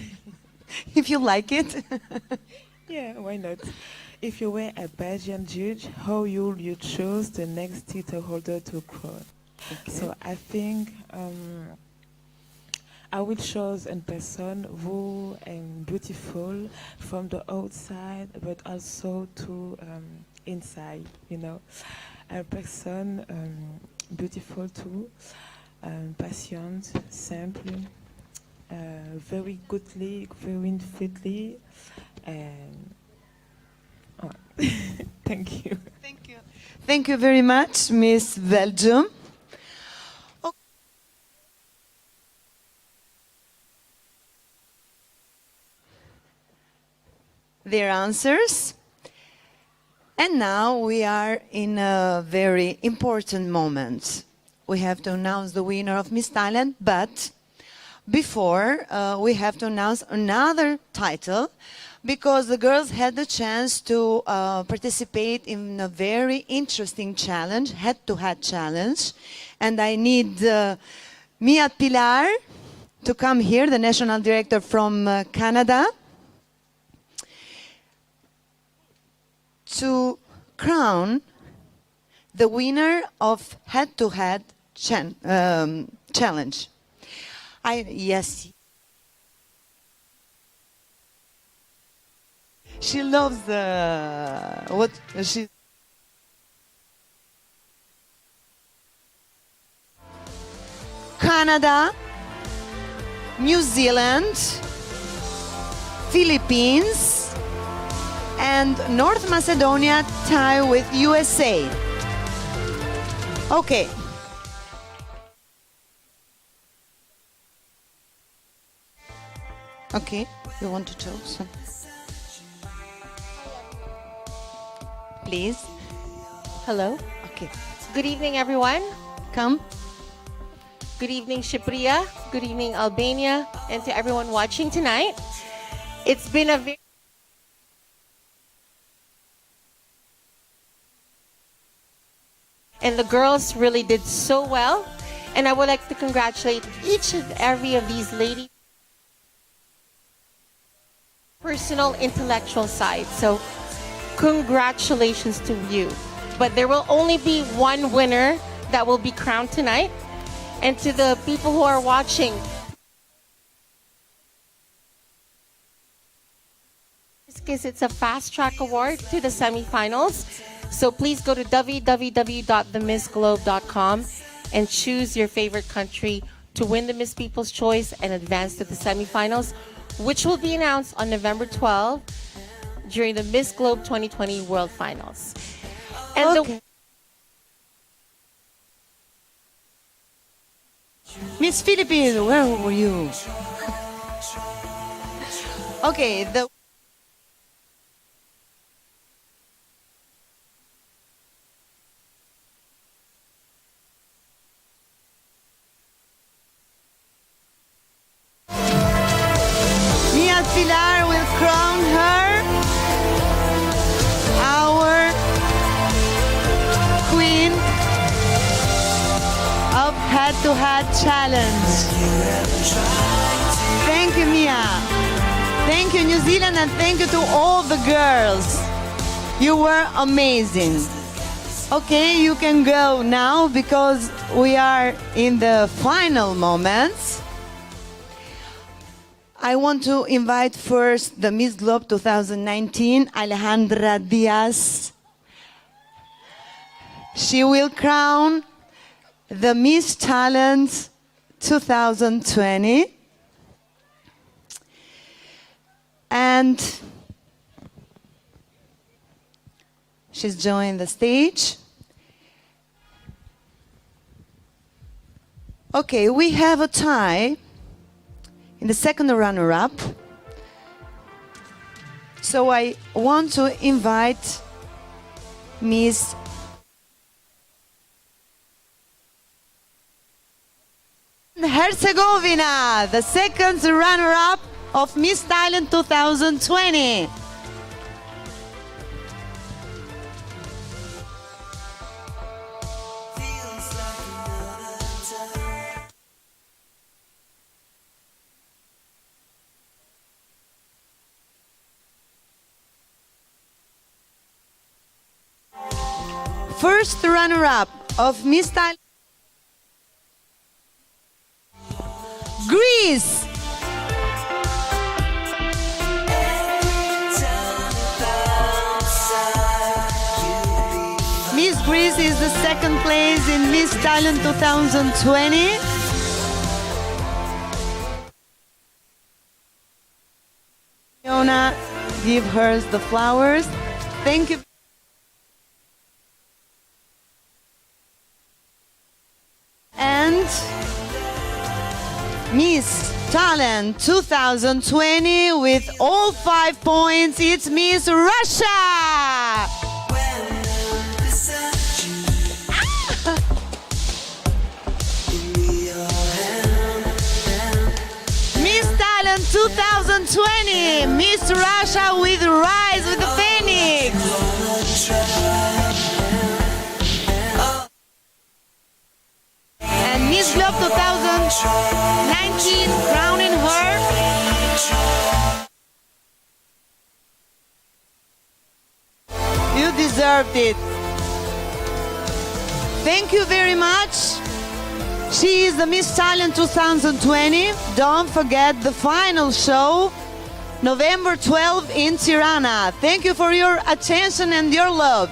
If you like it. Yeah, why not? If you were a Belgian judge, how would you choose the next title holder to crown? Okay. So I think I will choose a person who is beautiful from the outside, but also to inside. You know, a person beautiful too. patient, simple, very goodly, very fitly, and oh, thank you. Thank you very much, Miss Belgium. Their answers. And now we are in a very important moment. We have to announce the winner of Miss Thailand, but before we have to announce another title, because the girls had the chance to participate in a very interesting challenge, head-to-head challenge. And I need Mia Pilar to come here, the national director from Canada, to crown the winner of head-to-head challenge. Yes. She loves what she. Canada, New Zealand, Philippines, and North Macedonia tie with USA. Okay. Okay, you want to talk? So. Please. Hello. Okay. Good evening, everyone. Come. Good evening, Chypria. Good evening, Albania, and to everyone watching tonight. It's been a very and the girls really did so well. And I would like to congratulate each and every of these ladies. Personal, intellectual side. So congratulations to you. But there will only be one winner that will be crowned tonight. And to the people who are watching, because it's a fast track award to the semifinals. So please go to www.themissglobe.com and choose your favorite country to win the Miss People's Choice and advance to the semifinals, which will be announced on November 12 during the Miss Globe 2020 World Finals. And okay. Miss Philippines, where were you? Okay, Mia Pilar will crown her our queen of head-to-head challenge. Thank you, Mia. Thank you, New Zealand, and thank you to all the girls. You were amazing. Okay, you can go now because we are in the final moments. I want to invite first the Miss Globe 2019, Alejandra Diaz. She will crown the Miss Talent 2020. And she's joined the stage. Okay, we have a tie in the second runner-up. So I want to invite Miss Herzegovina, the second runner-up of Miss Thailand 2020. First runner-up of Miss Thailand, Greece. Miss Greece is the second place in Miss Thailand 2020. Fiona, give her the flowers. Thank you. And Miss Thailand 2020 with all 5 points, it's Miss Russia! Miss Thailand 2020, Miss Russia with Rise with the Phoenix. And Miss Globe 2019, crowning her. You deserved it. Thank you very much. She is the Miss Thailand 2020. Don't forget the final show, November 12th in Tirana. Thank you for your attention and your love.